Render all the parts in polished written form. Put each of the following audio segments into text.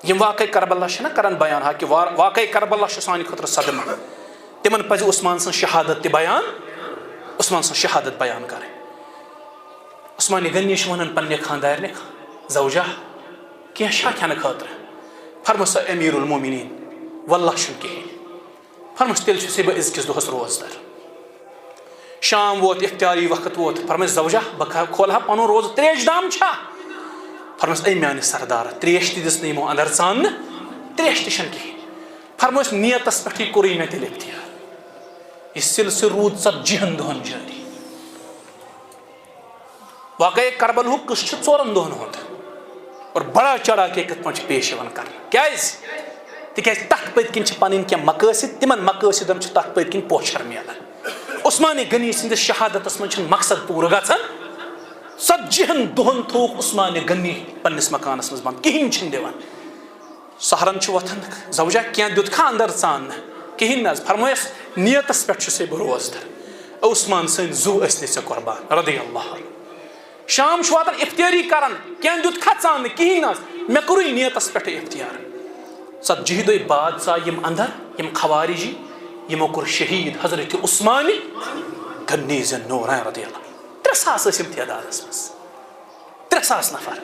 M واقع کربلا چھنا کران بیان ہا کہ واقع کربلا چھ سانہ خطر صدمہ تمن پزِ عثمان سن شہادت تہ بیان عثمان سن شہادت بیان کریں عثمان غنی چھ ونان پنہ خاندارنہ زوجہ کینٛہہ چھا کھٮ۪نہٕ خٲطرٕ فرمس امیر المومنین واللہ چھُنہٕ کِہیٖنۍ فرمس تیٚلہِ چھُسے بہٕ أزکِس دۄہس روزدار شام ووت اختیاری وقت ووت فرمس زوجہ بہٕ کھولہا پنُن روزٕ تریش دام چھا فرمس اے میانہِ سردار تریش تہِ دِژ نہٕ یِمو اندر ژاننہٕ تریش تہِ چھنہٕ کِہیٖنۍ فرموس نیتس پٮ۪ٹھٕے کوٚرُے مےٚ تیٚلہِ اختیار یہ سلسلہ روٗد 40 دۄہن جٲری واقعہ کربلہُک قصہٕ چھُ 4 دۄہن ہُنٛد اور بڑا چڑھا کے کِتھ پٲٹھۍ چھُ پیش یِوان کرنہٕ کیٛازِ تِکیٛازِ تتھ پٔتۍ کِنۍ چھِ پنٕنۍ کینٛہہ مقٲصد تِمن مقٲصدن چھُ تتھ پٔتۍ کِنۍ پوچھر میلان عثمان غنی سٕنٛدِس شہادتس منٛز چھُنہٕ مقصد پوٗرٕ گژھان 40 دۄہن تھووُکھ عثمان غنی پننس مکانس منٛز بنٛد کِہیٖنۍ چھِنہٕ دِوان سہرن چھُ وۄتھان زوجہ کینٛہہ دیُتکھا اندر ژاننہٕ کِہیٖنۍ نہٕ حظ فرمٲیس نیتس پٮ۪ٹھ چھُسے بہٕ روزدار عثمان سٕنٛدۍ زُو ٲسۍ نہٕ ژےٚ قۄربان رضی اللہ عنہ شام چھُ واتان افتیٲری کران کینٛہہ دیُتکھا ژاننہٕ کِہیٖنۍ نہٕ حظ مےٚ کوٚرُے نیتس پٮ۪ٹھٕے اختیار 40 دۄہہِ بعد ژاے یِم اندر یِم خوارجی یِمو کوٚر شہیٖد حضرت عثمان غنی ذی النورین رضی اللہ 300 ٲسۍ یِم تعدادس منٛز 300 نفر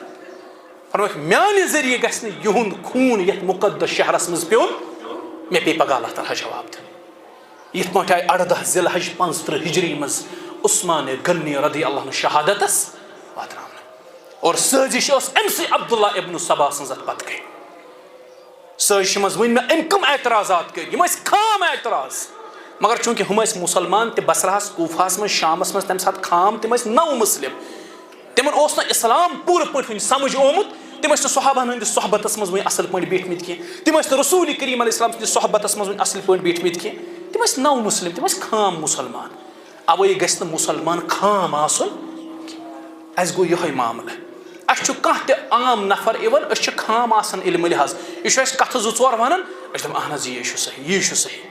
فرمٲیکھ میانہِ ذٔریعہٕ گژھِ نہٕ یِہُنٛد خوٗن یتھ مُقدس شہرس منٛز پیوٚن مےٚ پیٚیہِ پگاہ اللہ تعالیٰ جواب دیُن یِتھ پٲٹھۍ آیہِ 18 ذی الحج 35 ہجری منٛز عثمان غنی رضی اللہ عنہ شہادتس واتناونہٕ اور سٲزش ٲس أمسٕے عبداللہ ابن سبا سٕنٛز اتھ پتہٕ کَنۍ سٲزشہِ منٛز ؤنۍ مےٚ أمۍ کٕم اعتراضات کٔرۍ یِم ٲسۍ خام اعتراض مگر چوٗنٛکہِ ہُم ٲسۍ مُسلمان تہِ بصرہس کوٗفہس منٛز شامس منٛز تمہِ ساتہٕ خام تِم ٲسۍ نو مسلم تِمن اوس نہٕ اسلام پوٗرٕ پٲٹھۍ وُنہِ سمجھ آمُت تِم ٲسۍ نہٕ صحابہن ہٕنٛدِس صحبتس منٛز وُنہِ اصل پٲٹھۍ بیٖٹھمٕتۍ کینٛہہ تِم ٲسۍ نہٕ رسوٗلِ کریم علیہ السلام سٕنٛدِس صحبتس منٛز وُنہِ اصل پٲٹھۍ بیٖٹھمٕتۍ کینٛہہ تِم ٲسۍ نو مسلم تِم ٲسۍ خام مُسلمان اوے گژھِ نہٕ مُسلمان خام آسُن اسہِ گوٚو یِہوے معاملہٕ اسہِ چھُ کانٛہہ تہِ عام نفر یِوان أسۍ چھِ خام آسان علمِ لحاظ یہِ چھُ اسہِ کتھٕ 2-4 ونان أسۍ چھِ دپان اہن حظ یی چھُ صحیح یی چھُ صحیح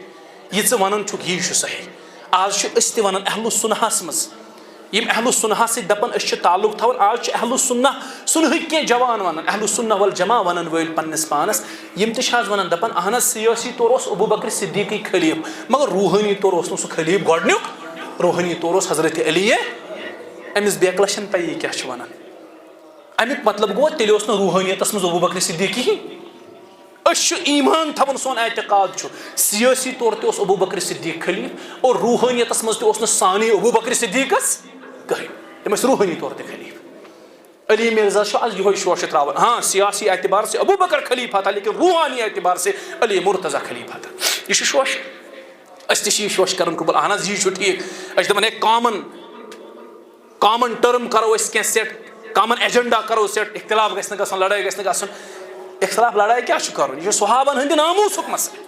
یہِ ژٕ ونان چھُکھ یی چھُ صحیح آز چھِ أسۍ تہِ ونان اہل السُنہس منٛز یِم اہل السُنہس سۭتۍ دپان أسۍ چھِ تعلق تھاوان آز چھِ اہل السُنہ سُنہٕکۍ کینٛہہ جوان ونان اہل السُنہ والجماع ونان وٲلۍ پننس پانس یِم تہِ چھِ آز ونان دپان اہن حظ سیٲسی طور اوس ابوٗ بکر صدیٖقٕے خلیٖف مگر روحٲنی طور اوس نہٕ سُہ خلیٖف گۄڈنیُک روحٲنی طور اوس حضرت علیے أمِس بیکلس چھنہٕ پیی کیاہ چھِ ونان امیُک مطلب گوٚو تیٚلہِ اوس نہٕ روحٲنیتس منٛز ابوٗ بکر صدیٖق کِہیٖنۍ أسۍ چھِ ایٖمان تھاوان سون اعتقاد چھُ سیٲسی طور تہِ اوس ابوٗ بکر صدیٖق خلیٖف اور روحٲنیتس منٛز تہِ اوس نہٕ سانے ابوٗ بکر صدیٖقس کٕہٕنۍ تِم ٲسۍ روحٲنی طور تہِ خلیٖف علی مرزا چھُ آز یِہوے شوشہِ تراوان ہاں سیاسی اعتبار سے ابوٗ بکر خلیٖفہ تھا لیکن روحانی اعتبار سے علی مرتضیٰ خلیٖفہ تھا یہِ چھُ شوشہِ أسۍ تہِ چھِ یہِ شوشہِ کران قبوٗل اہن حظ یی چھُ ٹھیٖک أسۍ چھِ دپان ہے کامن ٹٔرٕم کرو أسۍ کینٛہہ سیٹ کامن ایجنڈا کرو سیٹ اختلاف گژھِ نہٕ گژھُن لڑٲے گژھِ نہٕ گژھُن اختلاف لڑٲے کیاہ چھُ کرُن یہِ چھُ صحابن ہٕنٛدِ ناموٗسُک مسلہٕ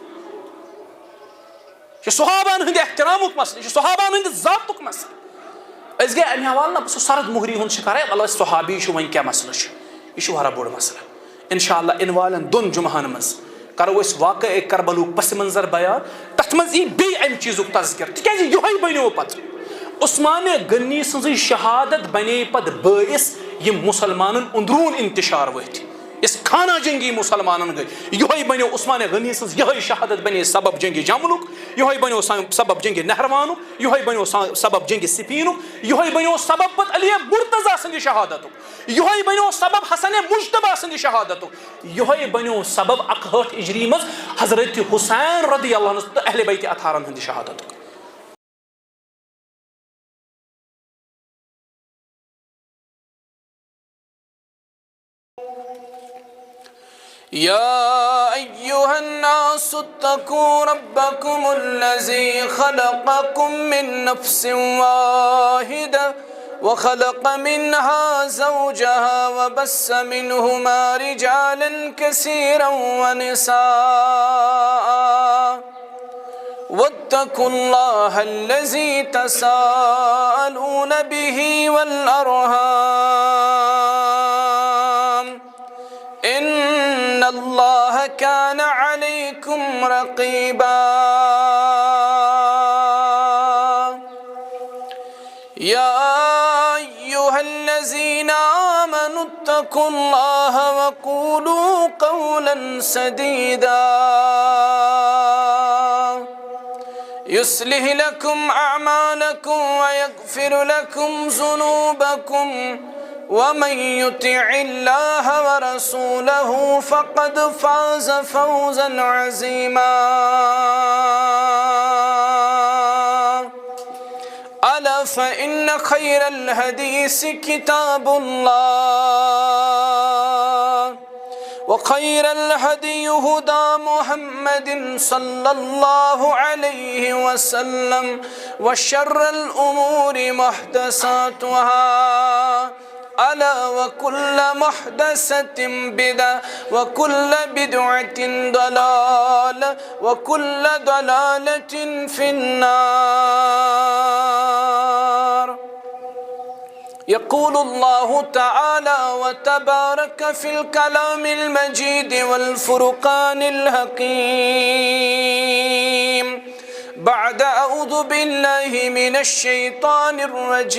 یہِ چھُ صحابن ہٕنٛدِ احترامُک مسلہٕ یہِ چھُ صحابن ہٕنٛدِ ذاتُک مسلہٕ أسۍ گٔے امہِ حوالہٕ نہ سُہ سرد مُہری ہُنٛد شِکار ہے وَلہٕ أسۍ صحابی چھُ وۄنۍ کیاہ مسلہٕ چھُ یہِ چھُ واریاہ بوٚڑ مسلہٕ انشاء اللہ یِنہٕ والٮ۪ن 2 جُمعہن منٛز کرو أسۍ واقعہ کربلُک پس منظر بیان تتھ منٛز یی بیٚیہِ امہِ چیٖزُک تذکِر تِکیازِ یِہوے بنیو پتہٕ عثمان غنی سٕنٛزٕے شہادت بنے پتہٕ بٲعث یِم مُسلمانن اندروٗن انتشار ؤتھۍ یۄس خانہ جنگی مُسلمانن گٔے یِہوے بنیو عثمان غنی سٕنٛز یِہوے شہادت بنے سبب جنگِ جملُک یِہوے بنیو سبب جنگِ نہروانُک یِہوے بنیو سبب جنگِ سفیٖنُک یِہوے بنیو سبب پتہٕ علی مرتضیٰ سٕنٛدِ شہادتُک یِہوے بنیو سبب حسن مجتبیٰ سٕنٛدِ شہادتُک یِہوے بنیو سبب 61 ہجری منٛز حضرت حسین رضی اللہ عنہ تہٕ اہلِ بیتِ اطہارن ہٕنٛدِ شہادتُک يا أيها الناس اتقوا ربكم الذي خلقكم من نفس واحدة وخلق منها زوجها وبث منهما رجالا كثيرا ونساء واتقوا الله الذي تساءلون به والأرحام إن الله كان عليكم رقيبا يا أيها الذين آمنوا اتقوا الله وقولوا وقولوا قولا سديدا يصلح لكم أعمالكم ويغفر لكم ذنوبكم ومن يطع الله ورسوله فقد فاز فوزا عظيما ألا فإن خير الحديث كتاب الله وخير الهدي هدى محمد صلى الله عليه وسلم وشر الأمور محدثاتها ألا وكل محدثة بدعة وكل بدعة ضلالة وكل ضلالة في النار. يقول الله تعالى وتبارك في الكلام المجيد والفرقان الحكيم بعد أعوذ بالله من الشيطان الرجيم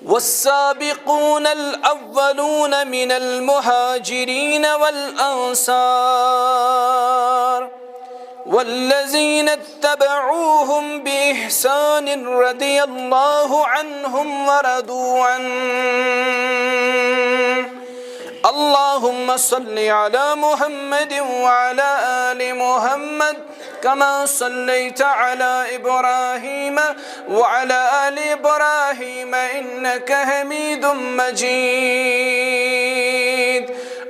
والسابقون الأولون من المهاجرين والأنصار والذين اتبعوهم بإحسان رضي الله عنهم ورضوا عنه. اللهم صل على محمد وعلى آل محمد كما صليت على إبراهيم وعلى آل إبراهيم إنك حميد مجيد.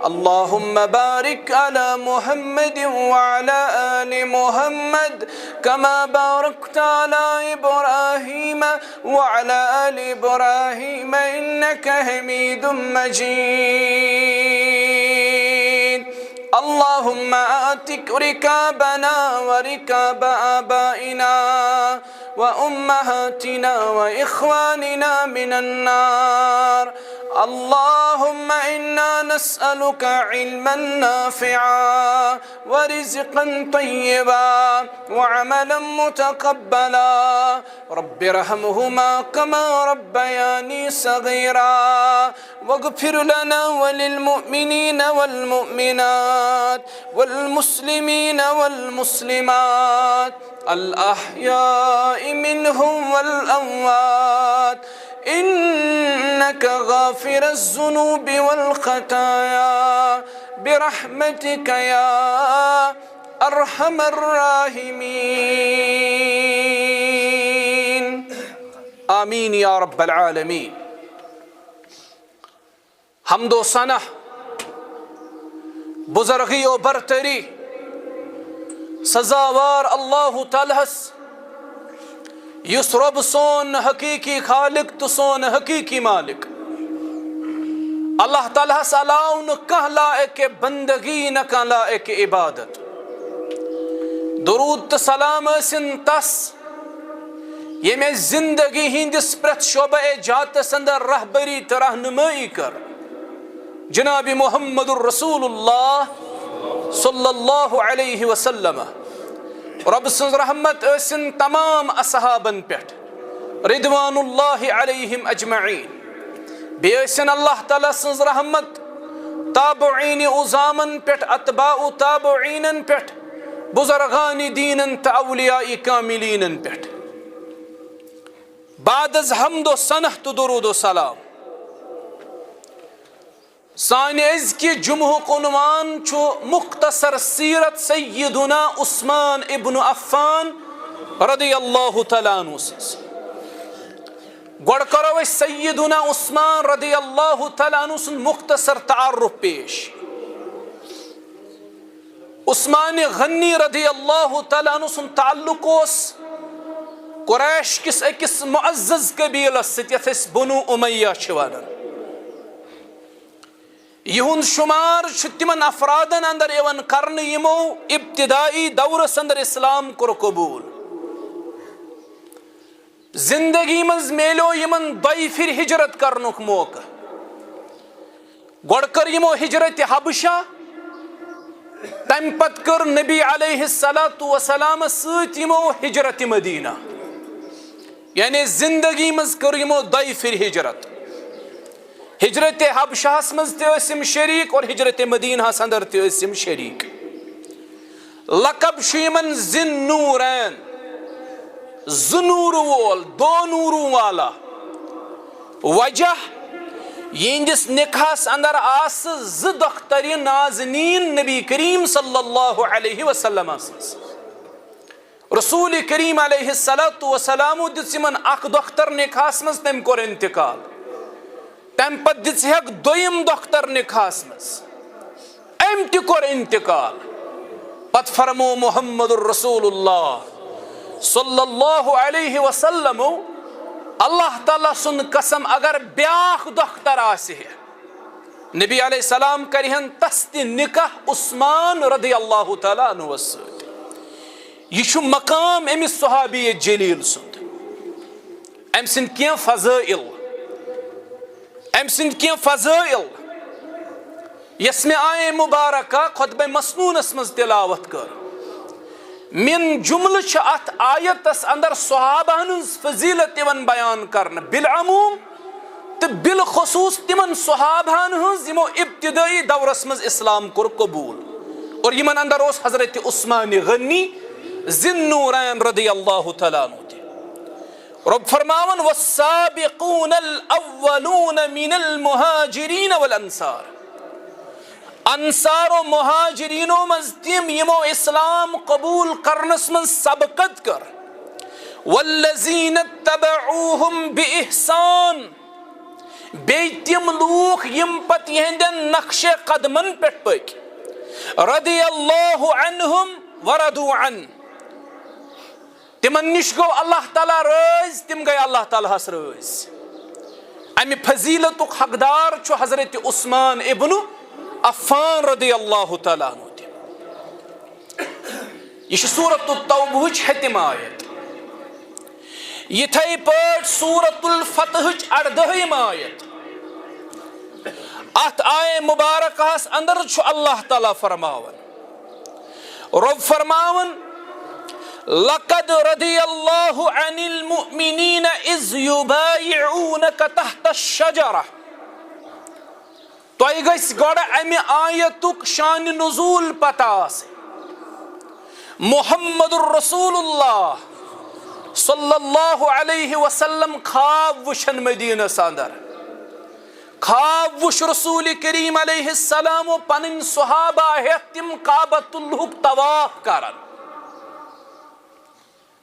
اللهم بارك على محمد وعلى آل محمد كما باركت على إبراهيم وعلى آل إبراهيم إنك حميد مجيد. اللهم آتك ركابنا وركاب آبائنا وأمهاتنا وإخواننا من النار. اللهم إنا نسألك علما نافعا ورزقا طيبا وعملا متقبلا. رب ارحمهما كما ربياني صغيرا واغفر لنا وللمؤمنين والمؤمنات والمسلمين والمسلمات الأحياء منهم والأموات إنك غافر الذنوب والخطايا برحمتك يا أرحم الراحمين. آمين يا رب العالمين. حمد و ثنا بزرگی و برتری سزاوار اللہ تعالیٰ یس رب سون حقیقی خالق تو سون حقیقی مالک. اللہ تعالیٰ علاوہ نہ کانٛہہ لائق بندگی نہ کانٛہہ لائق عبادت. درود تو سلام ٲسِن تس ییٚمۍ زندگی ہندس پرٛٮ۪تھ شعبہ جاتس اندر رہبری تو رہنمائی کر. جناب محمد الرسول اللہ صلی اللہ علیہ وسلم. رب سن رحمت ٲسِن تمام اصحابن پٮ۪ٹھ رضوان اللہ علیہم اجمعین. بیٚیہِ ٲسِن اللہ تعالیٰ سٕنٛز رحمت تابعین عظامن پٮ۪ٹھ اتباع تابعینن پٮ۪ٹھ بزرگان دینن تہٕ اولیاء کاملینن پٮ۪ٹھ. بعد از حمد و ثنا تہٕ درود و سلام سانہِ أزکہِ جمعُک عنوان چھُ مختصر سیرت سیدنا عثمان ابن عفان رضی اللہ تعالیٰ عنہ سٕنٛز. گۄڈٕ کرو أسۍ سیدنا عثمان رضی اللہ تعالیٰ عنہ سُنٛد مختصر تعارف پیش. عثمان غنی رضی اللہ تعالیٰ عنہ سُنٛد تعلق اوس قریش کِس أکِس معزز قبیلس سۭتۍ یتھ أسۍ بنو امیہ چھِ ونان. یہند شمار چھُ تمن افرادن اندر یوان کرنہٕ یمو ابتدائی دورس اندر اسلام کوٚر قبول. زندگی منٛز میلیو یمن دۄیہِ پھِرِ ہجرت کرنُک موقع. گۄڈٕ کٔر یمو ہجرت حبشہ، تمہِ پتہٕ کٔر نبی علیہ الصلاۃ والسلامس سۭتۍ یمو ہجرت مدینہ. یعنی زندگی منٛز کٔر یمو دۄیہِ پھِرِ ہجرت. ہجرت حبشہ مز تم شریک اور ہجرت مدینہ اندر تم شریک. لقب شیمن زن نورین زنور وول دو نوروں والا. وجہ یہندس نکاحس اندر آس ز دختر نازنین نبی کریم صلی اللہ علیہ وسلم. رسول کریم علیہ السلام دس یمن اخ دختر نکاحس مز تم کور انتقال. تم پت دک دویم دختر نکاحس مز ام تہ کور انتقال. پت فرمو محمد الرسول اللہ صلی اللہ علیہ وسلم اللہ تعالیٰ سن قسم اگر بیاکھ دختر آسہ نبی علیہ السلام کرہن تس تہ نکاح عثمان رضی اللہ تعالیٰ عنہ سۭتۍ. یہ مقام امس صحابی جلیل سند. ام سند کینٛہہ فضائل ام سند کینٛہہ فضائل یس میں آئے مبارکہ خطبہ مسنونس مز تلاوت کر. من جملہ چھ ات آیتس اندر صحابہ ہنز فضیلت یوان بیان کرنا بالعموم تو بالخصوص تمن صحابہ ہنز یمو ابتدائی دورس مز اسلام کور قبول. اور یمن اندر اس حضرت عثمان غنی ذی النورین رضی اللہ تعالیٰ عنہ. رب فرماون والسابقون الاولون من المہاجرین والانصار. انصار و مہاجرینوں مز تم یمو اسلام قبول کرنس من سبقت کر. والذین اتبعوہم باحسان. بی تم لوک یم پت یہندن نقش قدمن پٹ پک. رضی اللہ عنہم ورضوا عنہ. تمن نش گو اللہ تعالیٰ رٲضۍ تم گئی اللہ تعالیٰ ہس رٲضۍ. امہ فضیلتک حقدار چھُ حضرت عثمان ابن عفان رضی اللہ تعالیٰ عنہ. یہ سورۃ التوبہ حتم آیت. یتھے پٲٹھۍ سورۃ الفتح 18 آیت. ات آئے مبارکہس اندر چھُ اللہ تعالیٰ فرماون. رب فرماون لقد رضی اللہ عن المؤمنین اذ یبایعونک تحت الشجرہ. تہ گژھِ گۄڈٕ امہِ آیتُک شان نزول پتہ آسٕنۍ. محمد الرسول اللہ صلی اللہ علیہ وسلم خواب وچھن مدینس اندر. خواب وچھ رسول کریم علیہ السلام و پنن صحابہ ہیتھ تم کعبۃ اللہ طواف کرن.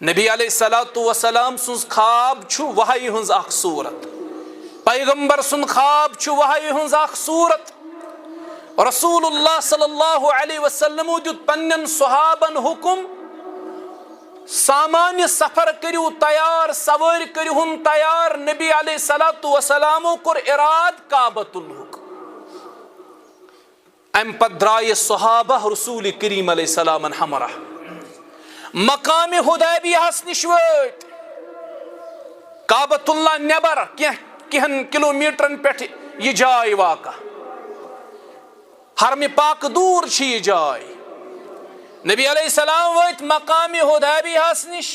نبی علیہ السلام سنز خواب چھُ وحی ہنز اخ صورت. پیغمبر سن خواب چھُ وحی ہنز اخ صورت. رسول اللہ صلی اللہ علیہ وسلم دیت پنن صحابن حکم سامان سفر کریو تیار سوار کریہن تیار. نبی علیہ السلام کور اراد کعبۃ اللہ. ام پت درائے صحابہ رسول کریم علیہ السلام ہمراہ مقام حدیبیہ نش وٲتۍ. کعبۃ اللہ نبر کینٛہن کلومیٹرن پٮ۪ٹھ یہ جاے واقع. حرم پاک دور چھ یہ جاے. نبی علیہ السلام وٲتۍ مقام حدیبیہ نش.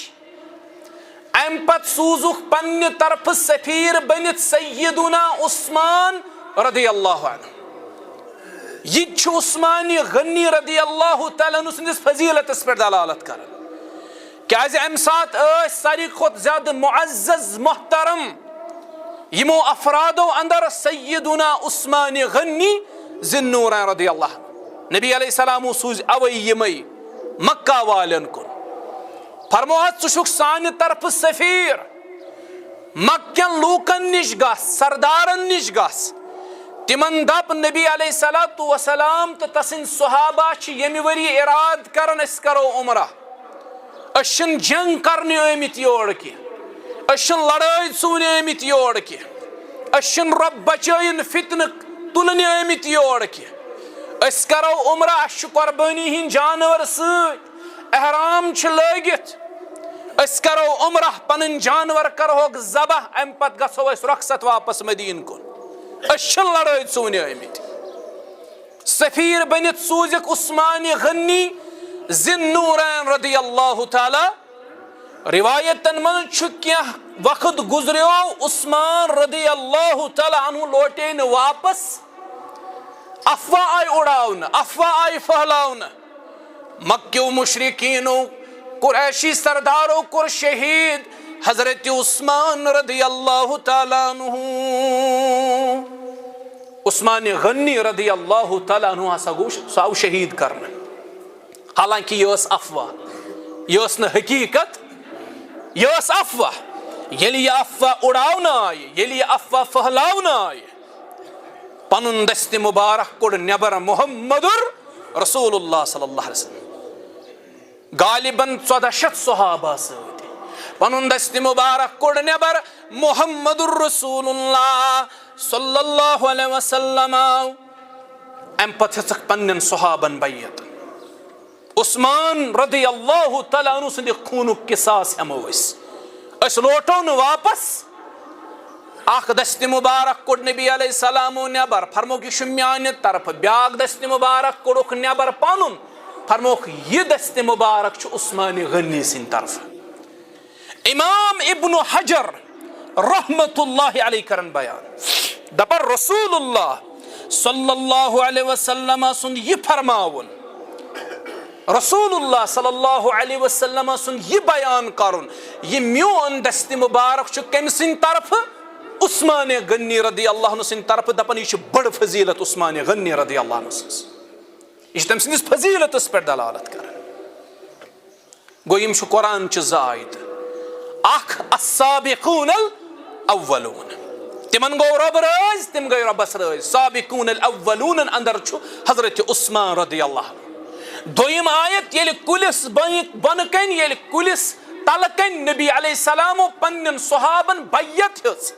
ام پت سوزُکھ پننہِ طرفہٕ سفیر بنِتھ سیدنا عثمان رضی اللہ عنہ. یہ چھُ عثمان غنی رضی اللہ تعالیٰ عنہ سندس فضیلتس پٮ۪ٹھ دلالت کران. کیازِ امہِ ساتہٕ ٲسۍ ساروی کھۄتہٕ زیادٕ معزز محترم یمو افرادو اندر سیدنا عثمان غنی ذی النورین رضی اللہ عنہ. نبی علیہ السلام سوز اوے یمے مکہ والن کن. فرموہس ژٕ چھُکھ سانہِ طرفہٕ سفیر. مکین لوکن نش گژھ سردارن نش گژھ. تمن دپ نبی علیہ السلام تو تسند صحابہ چھ یمہِ ؤری اراد کرن أسۍ کرو عمرہ. أسۍ چھِنہٕ جنگ کرنہِ آمٕتۍ یور کینٛہہ. أسۍ چھِنہٕ لڑٲے ژوٗنہِ آمٕتۍ یور کینٛہہ. أسۍ چھِنہٕ رۄب بچٲیِن فتنہٕ تُلنہِ آمٕتۍ یور کینٛہہ. أسۍ کرو عمرہ. اَسہِ چھُ قۄربٲنی ہٕنٛدۍ جانور سۭتۍ. احرام چھِ لٲگِتھ. أسۍ کرو عمرہ پنٕنۍ جانور کرہوکھ ذبح. امہِ پتہٕ گژھو أسۍ رۄخصت واپس مدیٖنہ کُن. أسۍ چھِنہٕ لڑٲے ژوٗنہِ آمٕتۍ. سفیر بنِتھ سوٗزِکھ عثمان غنی ذی النورین رضی اللہ تعالیٰ. روایتن من چھُ کینٛہہ وقت گزریو عثمان رضی اللہ تعالی عنہ لوٹے ن واپس افواہ آئی اڑاؤن افواہ آئی پھہلاؤن مکیو مشرکینو قریشی سردارو کور شہید حضرت عثمان رضی اللہ تعالی عنہ عثمان غنی رضی اللہ تعالی عنہ سو شہید کرنا حالانکہ یہ اس افواہ یہ اس نہ حقیقت یہ اس افواہ یلی یہ افواہ اڑاؤنا آئے یلی یہ افواہ پھہلاؤنا آئے پنن دست مبارک کوڑ نبر محمد رسول اللہ صلی اللہ علیہ وسلم غالباً 1400 صحابہ سۭتۍ پنن دست مبارک کوڑ نبر محمد رسول اللہ صلی اللہ علیہ وسلم ام پتہ ہسک پنن صحابن بیعت عثمان رضی اللہ تعالیٰ عنہ سند خونک قصاص ہمو اس لوٹو ن واپس اخ دست مبارک کوڑ نبی علیہ السلام نبر فرموک یہ میانہ طرف بیاکھ دست مبارک کوڑک نبر پنن فرموک یہ دست مبارک چھ عثمان غنی سن طرف امام ابن حجر رحمت اللہ علیہ کرن بیان دپر رسول اللہ صلی اللہ علیہ وسلم سن یہ فرماون رسول اللہ صلی اللہ علیہ وسلم سن یہ بیان کرن یہ میون دست مبارک چھ کم سن طرف عثمان غنی رضی اللہ عنہ سن طرف دپن یہ بڑ فضیلت عثمان غنی رضی اللہ عنہ سن یہ تم سندس فضیلت اس پر دلالت کرن گو یم چھ قرآن چھ زائد اخ السابقون الاولون تمن گو رب رز تم گئی ربس رز سابقون الاولون اندر چھ حضرت عثمان رضی اللہ عنہ دویم آیت یل کلس بن کن یل کلس تل کن نبی علیہ السلام پنن صحابن بیعت ہز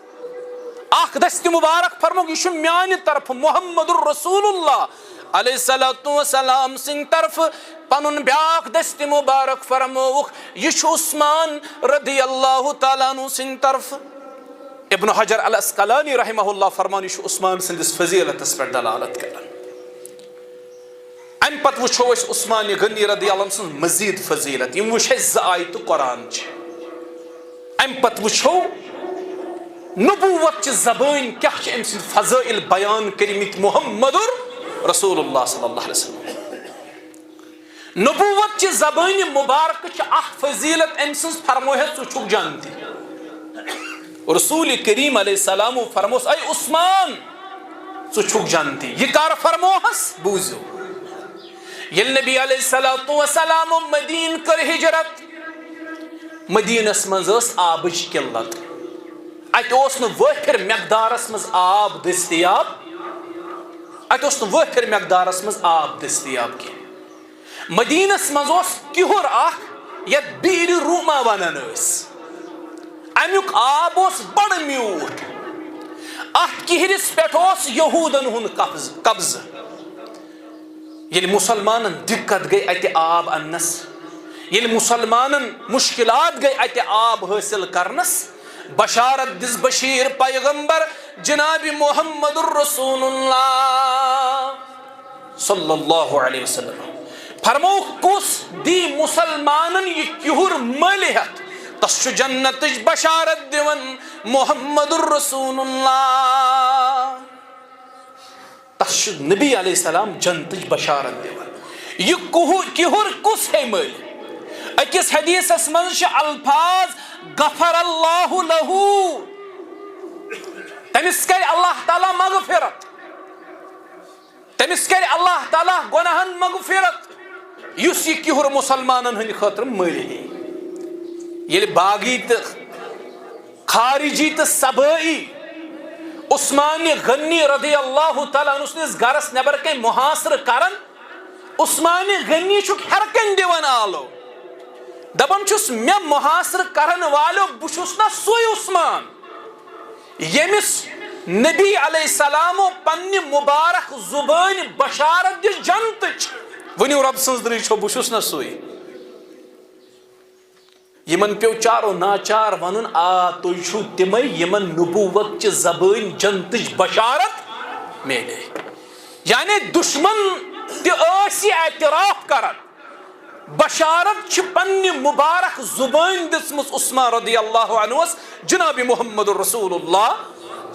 اخ دست مبارک فرموک یہ میانہ طرف محمد الرسول اللہ علیہ السلام سن طرف پنن بیاکھ دست مبارک فرموک یہ عثمان رضی اللہ تعالیٰ عنہ سن طرف ابن حجر الاسقلانی رحمہ اللہ فرمان یہ عثمان سندس فضیلت اس پر دلالت کرن ام پت وچھو اس عثمان غنی رضی اللہ عنہ سن مزید فضیلت یم وچھ ز آیت قرآن چھ ام پت وچھو نبوت چھ زبان کیا چھ ام سن فضائل بیان کرمت محمد رسول اللہ صلی اللہ علیہ وسلم نبوت چھ زبان مبارک چھ اخ فضیلت ام سن فرموہت چھ جانتی رسول کریم علیہ السلام فرموس اے عثمان چھ جانتی یہ کار فرموہس بوزو یل نبی علیہ السلام مدین کر ہجرت مدینس مز آبچ قلت ات وافر مقدارس مز آب دستیاب ات وافر مقدارس مز آب دستیاب کی مدینس مز کہر اخ یت بیر روما ونان امیک آب بڑ میوٹھ ات کہرس پہ یہودن ہند قبض یل مسلمانن دقت گئی ات آب انس یل مسلمانن مشکلات گئی ات آب حاصل کرنس بشارت دس بشیر پیغمبر جناب محمد الرسول اللہ صلی اللہ علیہ وسلم فرمو کس دی مسلمانن یہ کہر ملہت تس جنت بشارت دیون محمد الرسول اللہ تس نبی علیہ السلام جنتج بشارت دیون یہ کہر کس ہے مل اکس حدیث من الفاظ غفر اللہ لہو تمس کر اللہ تعالی مغفرت تمس کر اللہ تعالی گناہن مغفرت یس یہ کہر مسلمانن ہند خاطر مل یل باغی تو خارجی تو سبائی عثمان غنی رضی اللہ تعالیٰ عنہ سنس گرس نبر کن محاصر کرن عثمان غنی چھ ہرکن دیون آلو دپان چھس میں محاصر کرن والو بچھس نا سوی عثمان یمس نبی علیہ السلام پنہ مبارک زبان بشارت دی جنت ونیو رب سنز دری چھو بچھس نا سوی یمن پیو چارو ناچار ونن تُہۍ چھو تمے یمن نبوت چہ زبان جنتج بشارت میلے یعنی دشمن تہ اعتراف کرن بشارت چھ پنہ مبارک زبان دسمس عثمان رضی اللہ عنہ جناب محمد رسول اللہ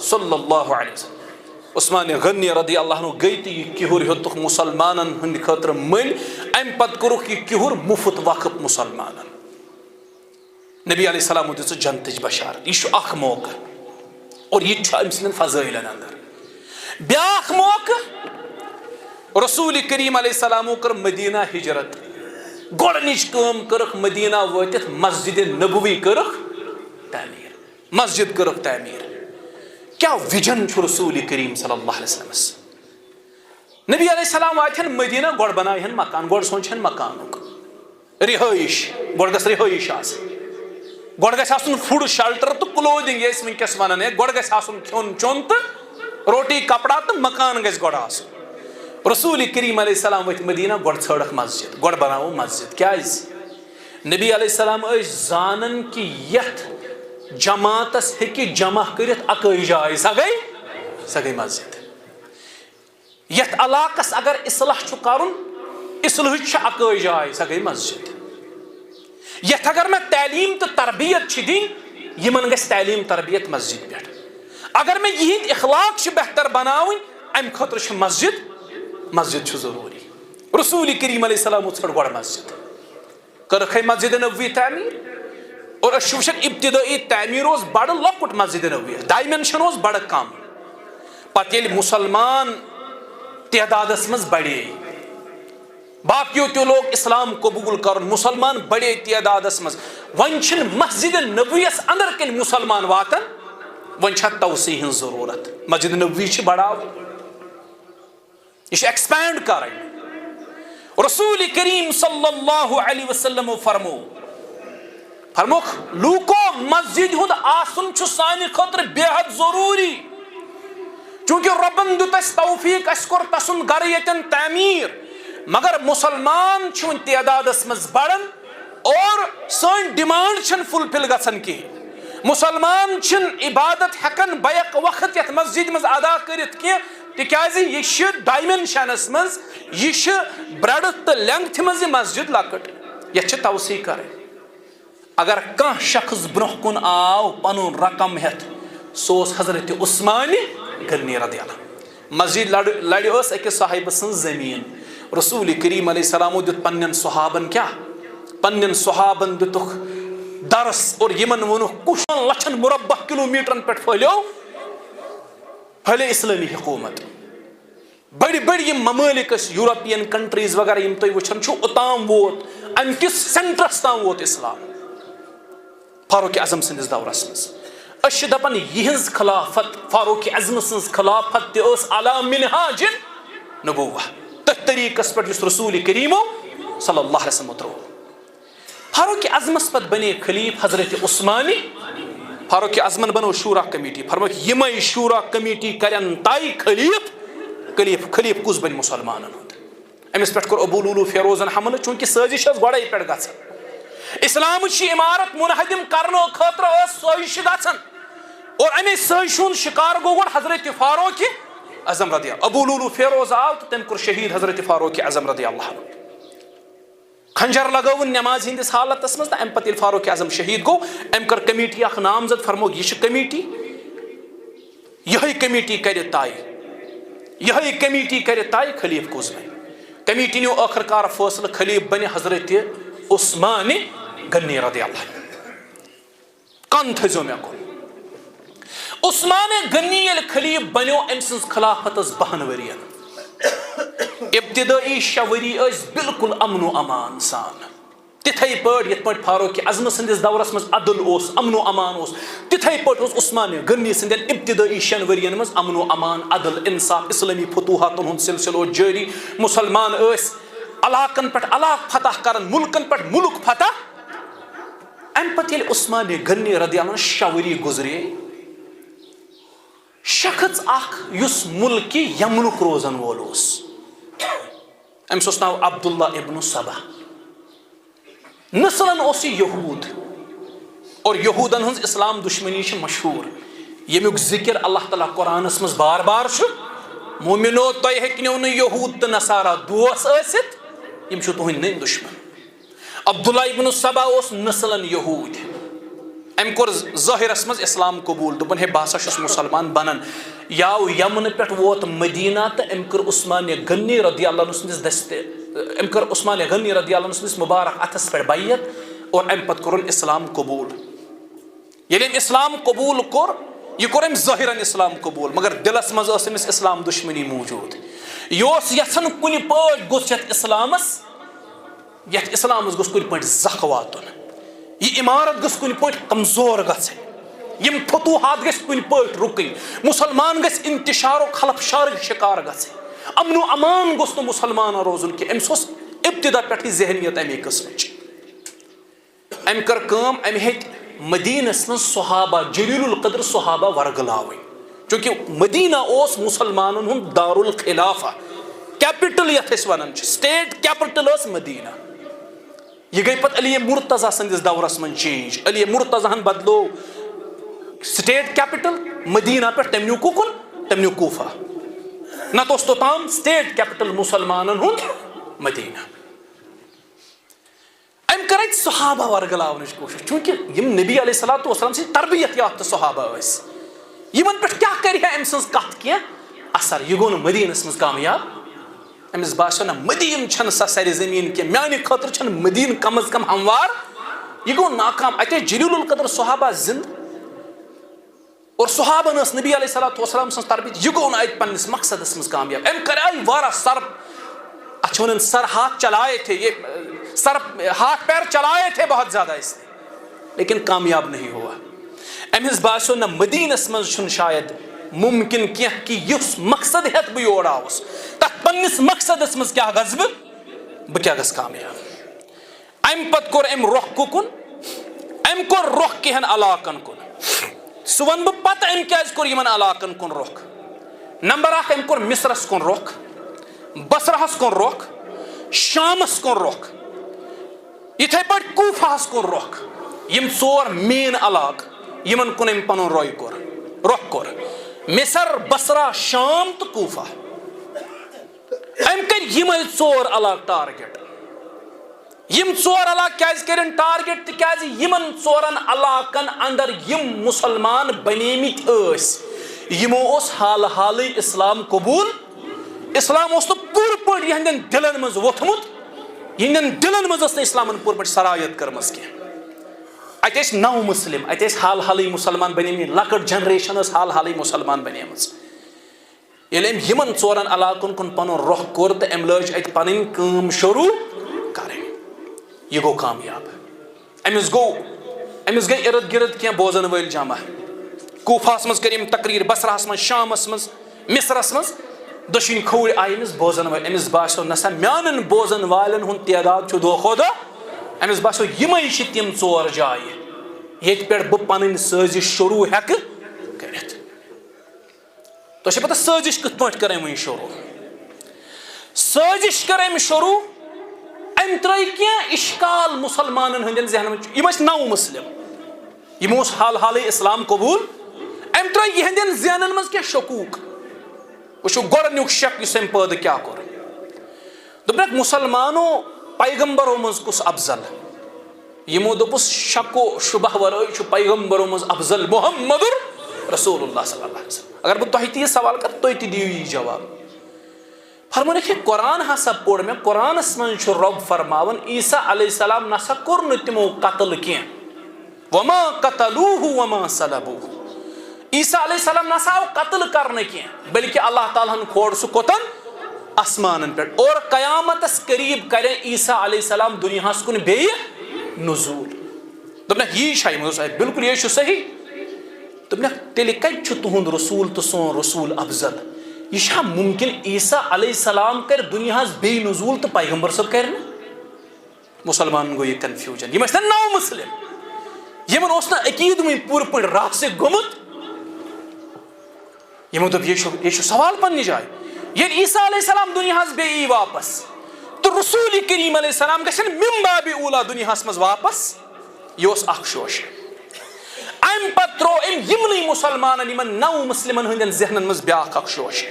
صلی اللہ علیہ وسلم. عثمان غنی رضی اللہ عنہ گئی تو یہ کہر ہیوتک مسلمانن ہند خاطر مل ام پت کورک یہ کہر مفت وقف مسلمانن. نبی علیہ السلام دس جنتچ بشارت. یہ اخ موقع اور یہ ام سند فضائلن اندر. بیاکھ موقع رسول کریم علیہ السلام کر مدینہ ہجرت. گۄڈنِچ کٲم کٔرٕکھ مدینہ وٲتِتھ مسجد نبوی کٔرٕکھ تعمیٖر. مسجد کٔرٕکھ تعمیٖر. کیا وجن چھُ رسول کریم صلی اللہ علیہ وسلم. نبی علیہ السلام واتن مدینہ گۄڈٕ بناوہن مکان. گۄڈٕ سونچہن مکانُک رہٲیش. گۄڈٕ گژھِ رہٲیش آسٕنۍ. گۄڈٕ گژھِ آسُن فوڈ شیلٹر تہٕ کلوتھنگ یہِ أسۍ وٕنکیٚس ونان. گۄڈٕ گژھِ آسُن کھیوٚن چیوٚن تہٕ روٹی کپڑا تہٕ مکان گژھِ گۄڈٕ آسُن. رسول کریم علیہ السلام ؤتھۍ مدینہ گۄڈٕ ژھٲڑکھ مسجد. گۄڈٕ بناوو مسجد. کیازِ نبی علیہ السلام ٲسۍ زانان کہِ یتھ جماعتس ہیٚکہِ جمع کٔرِتھ اکٲے جاے. سۄ گٔے مسجد. یتھ علاقس اگر اصلاح چھُ کرُن اصلحٕچ چھِ اکٲے جاے. سۄ گٔے مسجد. یتھ اگر مےٚ تعلیٖم تہٕ تربیت چھِ دِنۍ یِمن گژھِ تعلیٖم تربیت مسجد پٮ۪ٹھ. اگر مےٚ یِہنٛدۍ اخلاق چھِ بہتر بناوٕنۍ امہِ خٲطرٕ چھِ مسجد چھُ ضروٗری. رسول کریم علیہ السلام ژھٕڑ گۄڈٕ مسجد. کٔرٕکھے مسجد نبوی تعمیٖر. اور أسۍ چھِ وٕچھان ابتدٲئی تعمیٖر اوس بڑٕ لۄکُٹ مسجد نبوی. ڈایمینشن اوس بڑٕ کم. پتہٕ ییٚلہِ مُسلمان تعدادس منٛز بڑے باقیو تہِ لوگ اسلام قبوٗل کرُن. مُسلمان بڑے تعدادس منٛز. وۄنۍ چھِنہٕ مسجد نبویس اندر کٔنۍ مُسلمان واتان. وۄنۍ چھےٚ توسیع ہٕنٛز ضروٗرت. مسجد نبوی چھِ بڑاوٕنۍ. یہ چھِ ایکسپینڈ کرٕنۍ. رسول کریم صلی اللہ علیہ وسلم فرموکھ لوکو مسجد ہند آسن چھُ سانہِ خٲطرٕ بے حد ضروٗری. چوٗنٛکہِ رۄبن دیُت اَسہِ توفیٖق اَسہِ کوٚر تسُنٛد گرٕ ییٚتٮ۪ن تعمیٖر. مگر مُسلمان چھِ وۄنۍ تعدادس منٛز بڑان اور سٲنۍ ڈِمانڈ چھنہٕ فُلفِل گژھان کِہیٖنۍ. مُسلمان چھِنہٕ عبادت ہٮ۪کان بیک وقت یتھ مسجد منٛز ادا کٔرِتھ کینٛہہ تِکیازِ یہِ چھِ ڈایمینشنس منٛز یہِ چھِ برٛیڈتھ تہٕ لینٛگتھِ منٛز یہِ مسجد لۄکٕٹ. یتھ چھِ توسیع کرٕنۍ. اگر کانٛہہ شخص برونٛہہ کُن آو پنُن رقم ہٮ۪تھ سُہ اوس حضرت عثمان غنی رضی اللہ. مسجد لڑِ ٲس أکِس صاحبہٕ سٕنٛز زٔمیٖن. رسول کریم علیہ السلامو دیُت پننٮ۪ن صحابن کیٛاہ پننٮ۪ن صحابن دِتُکھ درس اور یِمن ووٚنُکھ کُشن لچھن مربع کلوٗمیٖٹرن پٮ۪ٹھ پھٔہلے اسلٲمی حکوٗمت. بڑِ بڑِ یِم ممٲلِک ٲسۍ یوٗروپین کنٹریٖز وغیرہ یِم تُہۍ وٕچھان چھِو اوٚتام ووت امہِ کِس سینٹرس تام ووت اسلام فاروق اعظم سٕنٛدِس دورس منٛز. أسۍ چھِ دپان یِہنٛز خلافت فاروق اعظم سٕنٛز خلافت تہِ ٲس علی منہاج نبوہ. تٔتھۍ طریٖقس پٮ۪ٹھ یُس رسول کریٖمو صلی اللہ علیہ وسلم ترٛوو. فاروق اعظمس پتہٕ بنے خلیف حضرت عثمانی. فاروق اعظمن بنو شورا کمیٹی. فرموکھ یِمے شورا کمیٹی کرن طے خلیف کُس بنہِ مُسلمانن ہُنٛد. أمِس پٮ۪ٹھ کوٚر ابو لولو فیروزن حملہٕ چوٗنٛکہِ سٲزِش ٲس گۄڈے پٮ۪ٹھ گژھان. اسلامٕچ یہِ عمارت منہدم کرنہٕ خٲطرٕ ٲس سٲزِش گژھان اور امے سٲزِش ہُنٛد شکار گوٚو گۄڈٕ حضرت فاروق اعظم رضی اللہ. ابو لولو فیروز آو تہٕ تٔمۍ کوٚر شہید حضرت فاروق اعظم رضی اللہ عنہ. کھنجر لگٲوُن نٮ۪مازِ ہِنٛدِس حالتس منٛز تہٕ امہِ پتہٕ ییٚلہِ فاروق اعظم شہید گوٚو أمۍ کٔر کمیٹی اکھ نامزد. فرموکھ یہِ چھِ کمیٹی یِہے کمیٹی کرِ طے خلیف کُس بنہِ. کمیٹی نیوٗ ٲخٕر کار فٲصلہٕ خلیف بنہِ حضرت عثمان غنی رضی اللہ. کن تھٲیزیو مےٚ کُن. عثمان غنی ییٚلہِ خلیف بنیو أمۍ سٕنٛز خلافت ٲس 10 ؤرین. ابتدٲئی 6 ؤری ٲسۍ بالکل امن و امان سان. تِتھے پٲٹھۍ یِتھ پٲٹھۍ فاروق اعظم سٕنٛدِس دورس منٛز عدل اوس امن و امان اوس تِتھے پٲٹھۍ اوس عثمان غنی سٕنٛدٮ۪ن ابتدٲئی 6 ؤرین منٛز امن و امان عدل انصاف اسلٲمی فتوحاتن ہُنٛد سلسلہٕ اوس جٲری. مُسلمان ٲسۍ علاقن پٮ۪ٹھ علاقہٕ فتح کران مُلکن پٮ۪ٹھ مُلک فتح. امہِ پتہٕ ییٚلہِ عثمان غنی رضی اللہ عنہ 6 ؤری گُزرے شخص اکھ یُس مُلکہِ یمنُک روزن وول اوس أمِس اوس ناو عبداللہ ابن سبا. نسلن اوس یہِ یہوٗد اور یہوٗدن ہٕنٛز اسلام دُشمنی چھِ مشہوٗر ییٚمیُک ذِکر اللہ تعالیٰ قرآنس منٛز بار بار چھُ. مومنو تۄہہِ ہیٚکنو نہٕ یہوٗد تہٕ نصارا دوس ٲسِتھ یِم چھِ تُہنٛدۍ نٔنۍ دُشمن. عبداللہ ابن سبا اس نسلن یہود ام کور ظاہرس مز اسلام قبول دپن ہے بہسا چھس مسلمان بنن یاو یمن پہ ووت مدینہ تو ام کر عثمان غنی رضی اللہ عنہ سندس دست ام کر عثمان غنی رضی اللہ عنہ سندس مبارک اتھس پہ بیعت اور ام پت کرن اسلام قبول. ییٚلہِ ام اسلام قبول کور یہ کور ام ظاہرن اسلام قبول مگر دلس مز ٲس أمِس اسلام دشمنی موجود. یہ اوس یژھان کُنہِ پٲٹھۍ گوٚژھ یتھ اسلامس گوٚژھ کُنہِ پٲٹھۍ زکھ واتُن, یہ عمارت گژھ کُنہِ پٲٹھۍ کمزور گژھٕنۍ, یم فتوحات گژھِ کُنہِ پٲٹھۍ رُکٕنۍ, مسلمان گژھِ انتشار و خلفشارٕکۍ شکار گژھٕنۍ, امن و امان گوٚژھ نہٕ مسلمان روزُن کینٛہہ. أمِس اوس ابتدا پٮ۪ٹھٕے ذہنیت امی قٕسمٕچ. أمۍ کٔر کٲم, أمۍ ہیٚتۍ مدینس منٛز صحابہ جلیل القدر صحابہ ورگلاوٕنۍ چونکہ مدینہ اوس مسلمانن ہُنٛد دارالخلافہ, کیپٹل یتھ أسۍ ونان چھِ, سٹیٹ کیپٹل ٲس مدینہ. یہ گئی پتہ علی مرتضیٰ سندس دورس من چینج. علی مرتضیٰ ہن بدلو سٹیٹ کیپٹل مدینہ پہ, تم نیو کُکُن, تم نیو کوفہ, نتہٕ اوس توٚتام سٹیٹ کیپٹل مسلمانن ہُنٛد مدینہ. ام کر اتہِ صحابہ ورگلاونٕچ کوشش چونکہ یم نبی علیہ الصلوۃ والسلام سٕنٛدۍ تربیت یافتہ صحابہ ٲسۍ, یمن پٮ۪ٹھ کیاہ کرِ ہے أمۍ سٕنٛز کتھ کینٛہہ اثر. یہ گوٚو نہٕ مدینس منٛز کامیاب. أمِس باسیو نہ مدیٖن چھنہٕ سۄ سرِ زٔمیٖن کینٛہہ, میانہِ خٲطرٕ چھنہٕ مدیٖن کم از کم ہموار. یہ گوٚو ناکام. اتہِ ٲسۍ جلیل القدر صحابہ زندٕ اور صحابن ٲس نبی علیہ الصلوۃ والسلام سٕنٛز تربیت. یہ گوٚو نہٕ اتہِ پننس مقصدس منٛز کامیاب. أمۍ کریے واریاہ اتھ چھِ ونان سر ہاتھ چلائے تھے, یہ سر ہاتھ پیر چلائے تھے بہت زیادہ اس نے, لیکن کامیاب نہیں ہوا. أمِس باسیو نہ مدینس منٛز چھُنہٕ شاید ممکن کینٛہہ کہ یُس مقصد ہیٚتھ بہٕ یور آوُس تتھ پننس مقصدس منٛز کیاہ گژھٕ بہٕ کیاہ گژھٕ کامیاب. امہِ پتہٕ کوٚر أمۍ رۄخ کُکُن, أمۍ کوٚر رۄخ کینٛہن علاقن کُن. سُہ ونہٕ بہٕ پتہٕ أمۍ کیازِ کوٚر یِمن علاقن کُن رۄخ. نمبر اکھ, أمۍ کوٚر مصرس کُن رۄخ, بصرہس کُن رۄخ, شامس کُن رۄخ, یِتھے پٲٹھۍ کوفہس کُن رۄخ. یم ژور مین علاقہٕ یمن کُن أمۍ پنُن رۄخ کوٚر, مصر, بصرہ, شام تہٕ کوفہ. أمۍ کٔرۍ یِمے ژور علاقہٕ ٹارگیٹ. یم ژور علاقہٕ کیازِ کٔرِن ٹارگیٹ تِکیازِ یمن ژورن علاقن اندر یم مسلمان بنیمٕتۍ ٲسۍ یمو اوس حال حالٕے اسلام قبول. اسلام اوس نہٕ پوٗرٕ پٲٹھۍ یہنٛدٮ۪ن دلن منٛز ووٚتھمُت, یہنٛدٮ۪ن دلن منٛز ٲس نہٕ اسلامن پوٗرٕ پٲٹھۍ سرایت کٔرمٕژ کینٛہہ. اتہِ ٲسۍ نو مسلم, اتہِ ٲسۍ حال حالٕے مسلمان بنیمٕتۍ, لۄکٕٹ جنریشن ٲس حال حالٕے مسلمان بنیمٕژ. ییٚلہِ أمۍ یِمن ژورن علاقن کُن پنُن رۄخ کوٚر تہٕ أمۍ لٲج اتہِ پنٕنۍ کٲم شروٗع کرٕنۍ. یہ گوٚو کامیاب. أمِس گٔے ارد گرد کینٛہہ بوزن وٲلۍ جمع. کوفہس منٛز کٔرۍ أمۍ تقریر, بصرہس منٛز, شامس منٛز, مصرس منٛز. دۄشوٕنی کھوٗرۍ آیہِ أمِس بوزن وٲلۍ. أمِس باسیو نسا میانٮ۪ن بوزن والٮ۪ن ہُنٛد تعداد چھُ دۄہ کھۄتہٕ دۄہ. أمِس باسیو یِمے چھِ تِم ژور جایہِ ییٚتہِ پٮ۪ٹھ بہٕ پنٕنۍ سٲزش شروٗع ہٮ۪کہٕ کٔرِتھ. تۄہہِ چھِ پتہ سٲزش کِتھ پٲٹھۍ کٔر أمۍ وۄنۍ شروٗع. سٲزش کٔر أمۍ شروٗع, أمۍ ترٛٲے کینٛہہ اشکال مسلمانن ہٕنٛدٮ۪ن ذہنن منٛز. یِم ٲسۍ نو مسلم, یِمو اوس حال حالٕے اسلام قبول. أمۍ ترٛٲے یِہنٛدٮ۪ن ذہنن منٛز کینٛہہ شکوٗک. وٕچھو گۄڈنیُک شک یُس أمۍ پٲدٕ کیاہ کوٚر. دوٚپنکھ مسلمانو پیغمبرو منٛز کُس افضل. یِمو دوٚپُس شکو شُبہ ورٲے چھُ پیغمبرو منٛز افضل محمد رسول اللہ صلی اللہ علیہ وسلم. اگر بہٕ تۄہہِ تہِ یہِ سوال کرٕ تُہۍ تہِ دِیِو یہِ جواب. فرمونکھ ہے قرآن ہسا پوٚر مےٚ, قرآنس منٛز چھُ رۄب فرماوان عیسیٰ علیہ السلام نسا کوٚر نہٕ تِمو قتل کینٛہہ. وما قتلوٗہ وما صلبوٗہ. عیسیٰ علیہ السلام نسا آو قتل کرنہٕ کینٛہہ بلکہ اللہ تعالیٰ ہن کھول سُہ کوٚتن آسمانن پٮ۪ٹھ. اور قیامتس قریٖب کرے عیسیٰ علیہ السلام دُنیاہس کُن بیٚیہِ نزوٗل. دوٚپنکھ یی چھا, یِمو دوٚپُس بِلکُل یے چھُ صحیح. دوٚپنکھ تیٚلہِ کتہِ چھُ تُہُنٛد رسوٗل تہٕ سون رسوٗل افضل. یہ چھا ممکن عیسیٰ علیہ السلام کر دنیاہس بیٚیہِ نزوٗل تہٕ پیغمبر صٲب کرِ نہٕ. مسلمانن گوٚو یہِ کنفیوجن. یِم ٲسۍ نہ نو مسلم, یِمن اوس نہٕ عقیٖد وُنہِ پوٗرٕ پٲٹھۍ راسِک گوٚمُت. یِمو دوٚپ یہِ چھُ سوال پننہِ جایہِ. ییٚلہِ عیسیٰ علیہ السلام دُنیاہس بیٚیہِ یی واپس تہٕ رسوٗلِ کریٖم علیہ السلام گژھن مِن بابِ اوٗلا دُنیاہس منٛز واپس. یہِ اوس اکھ شوشہِ. امہِ پتہٕ ترٛوو أمۍ یِمنٕے مُسلمانن, یِمن نو مسلمن ہٕنٛدٮ۪ن ذہنن منٛز بیاکھ اکھ شوشہِ.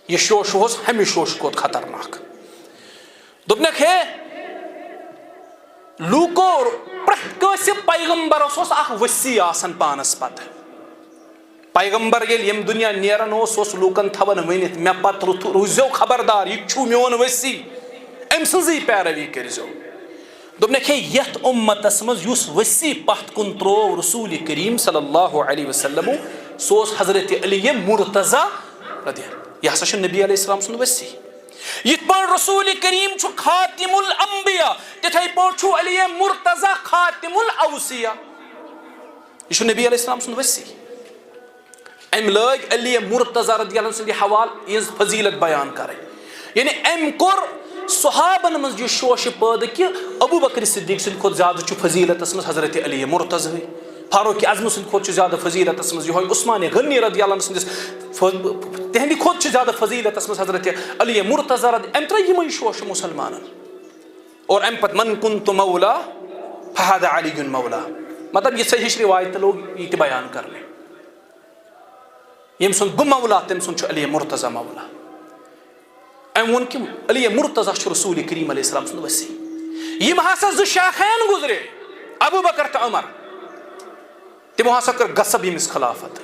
یہِ شوشہٕ اوس ہمہِ شوشہٕ کھۄتہٕ خطرناک. دوٚپنکھ ہے لوکو پرٛٮ۪تھ کٲنٛسہِ پیغمبرس اوس اکھ ؤسی آسان پانس پتہٕ. پیغمبر ییٚلہِ ییٚمہِ دُنیا نیران اوس لوٗکن تھاوان ؤنِتھ مےٚ پتہٕ روٗززیو خبردار یہِ چھُ میون ؤسی, أمۍ سٕنٛزٕے پیروی کٔرزیو. دوٚپنکھ ہے یتھ اُمتس منٛز یُس ؤسی پتھ کُن تروو رسول کریم صلی اللہ علیہ وسلم سُہ اوس حضرت علی مرتضیٰ رضی اللہ. یہِ ہسا چھُ نبی علیہ السلام سُنٛد ؤسی. یِتھ پٲٹھۍ رسول کریم چھُ خاتم الانبیا تِتھے پٲٹھۍ چھُ علی مرتضیٰ خاتم الاوصیا. یہِ چھُ نبی علیہ السلام سُنٛد ؤسی. أمۍ لٲگۍ علی مرتضیٰ رضی اللہ سٕنٛدِ حوالہٕ یِہٕنٛز فضیلت بیان کرٕنۍ. یعنی أمۍ کوٚر صحابن منٛز یہِ شوشہِ پٲدٕ کہِ ابوٗ بکر صدیق سٕنٛدِ کھۄتہٕ زیادٕ چھُ فضیلتس منٛز حضرت علی مرتضیٰ, فاروق اعظم سٕنٛدِ کھۄتہٕ چھُ زیادٕ فضیلتس منٛز یِہوے عثمان غنی رضی اللہ سٕنٛدِس, تِہنٛدِ کھۄتہٕ چھُ زیادٕ فضیلتس منٛز حضرت علی مرتضیٰ رضی. أمۍ ترٛٲے یِمے شوشہِ مُسلمانن. اور أمۍ پتہٕ من كنت مولا فهذا علی مولا, مطلب یِژھے ہِش رِوایتہٕ لوگ یہِ تہِ بیان کرنہِ. ییٚمہِ سُنٛد بہٕ مولا تٔمۍ سُنٛد چھُ علی مرتضیٰ مولا. أمۍ ووٚن کہِ علی مرتضیٰ چھُ رسول کریم علیہ السلام سُنٛد ؤسی. یِم ہسا زٕ شاخین گُزرے ابوٗ بکر تہٕ عمر, تِمو ہسا کٔر غصب ییٚمِس خلافت.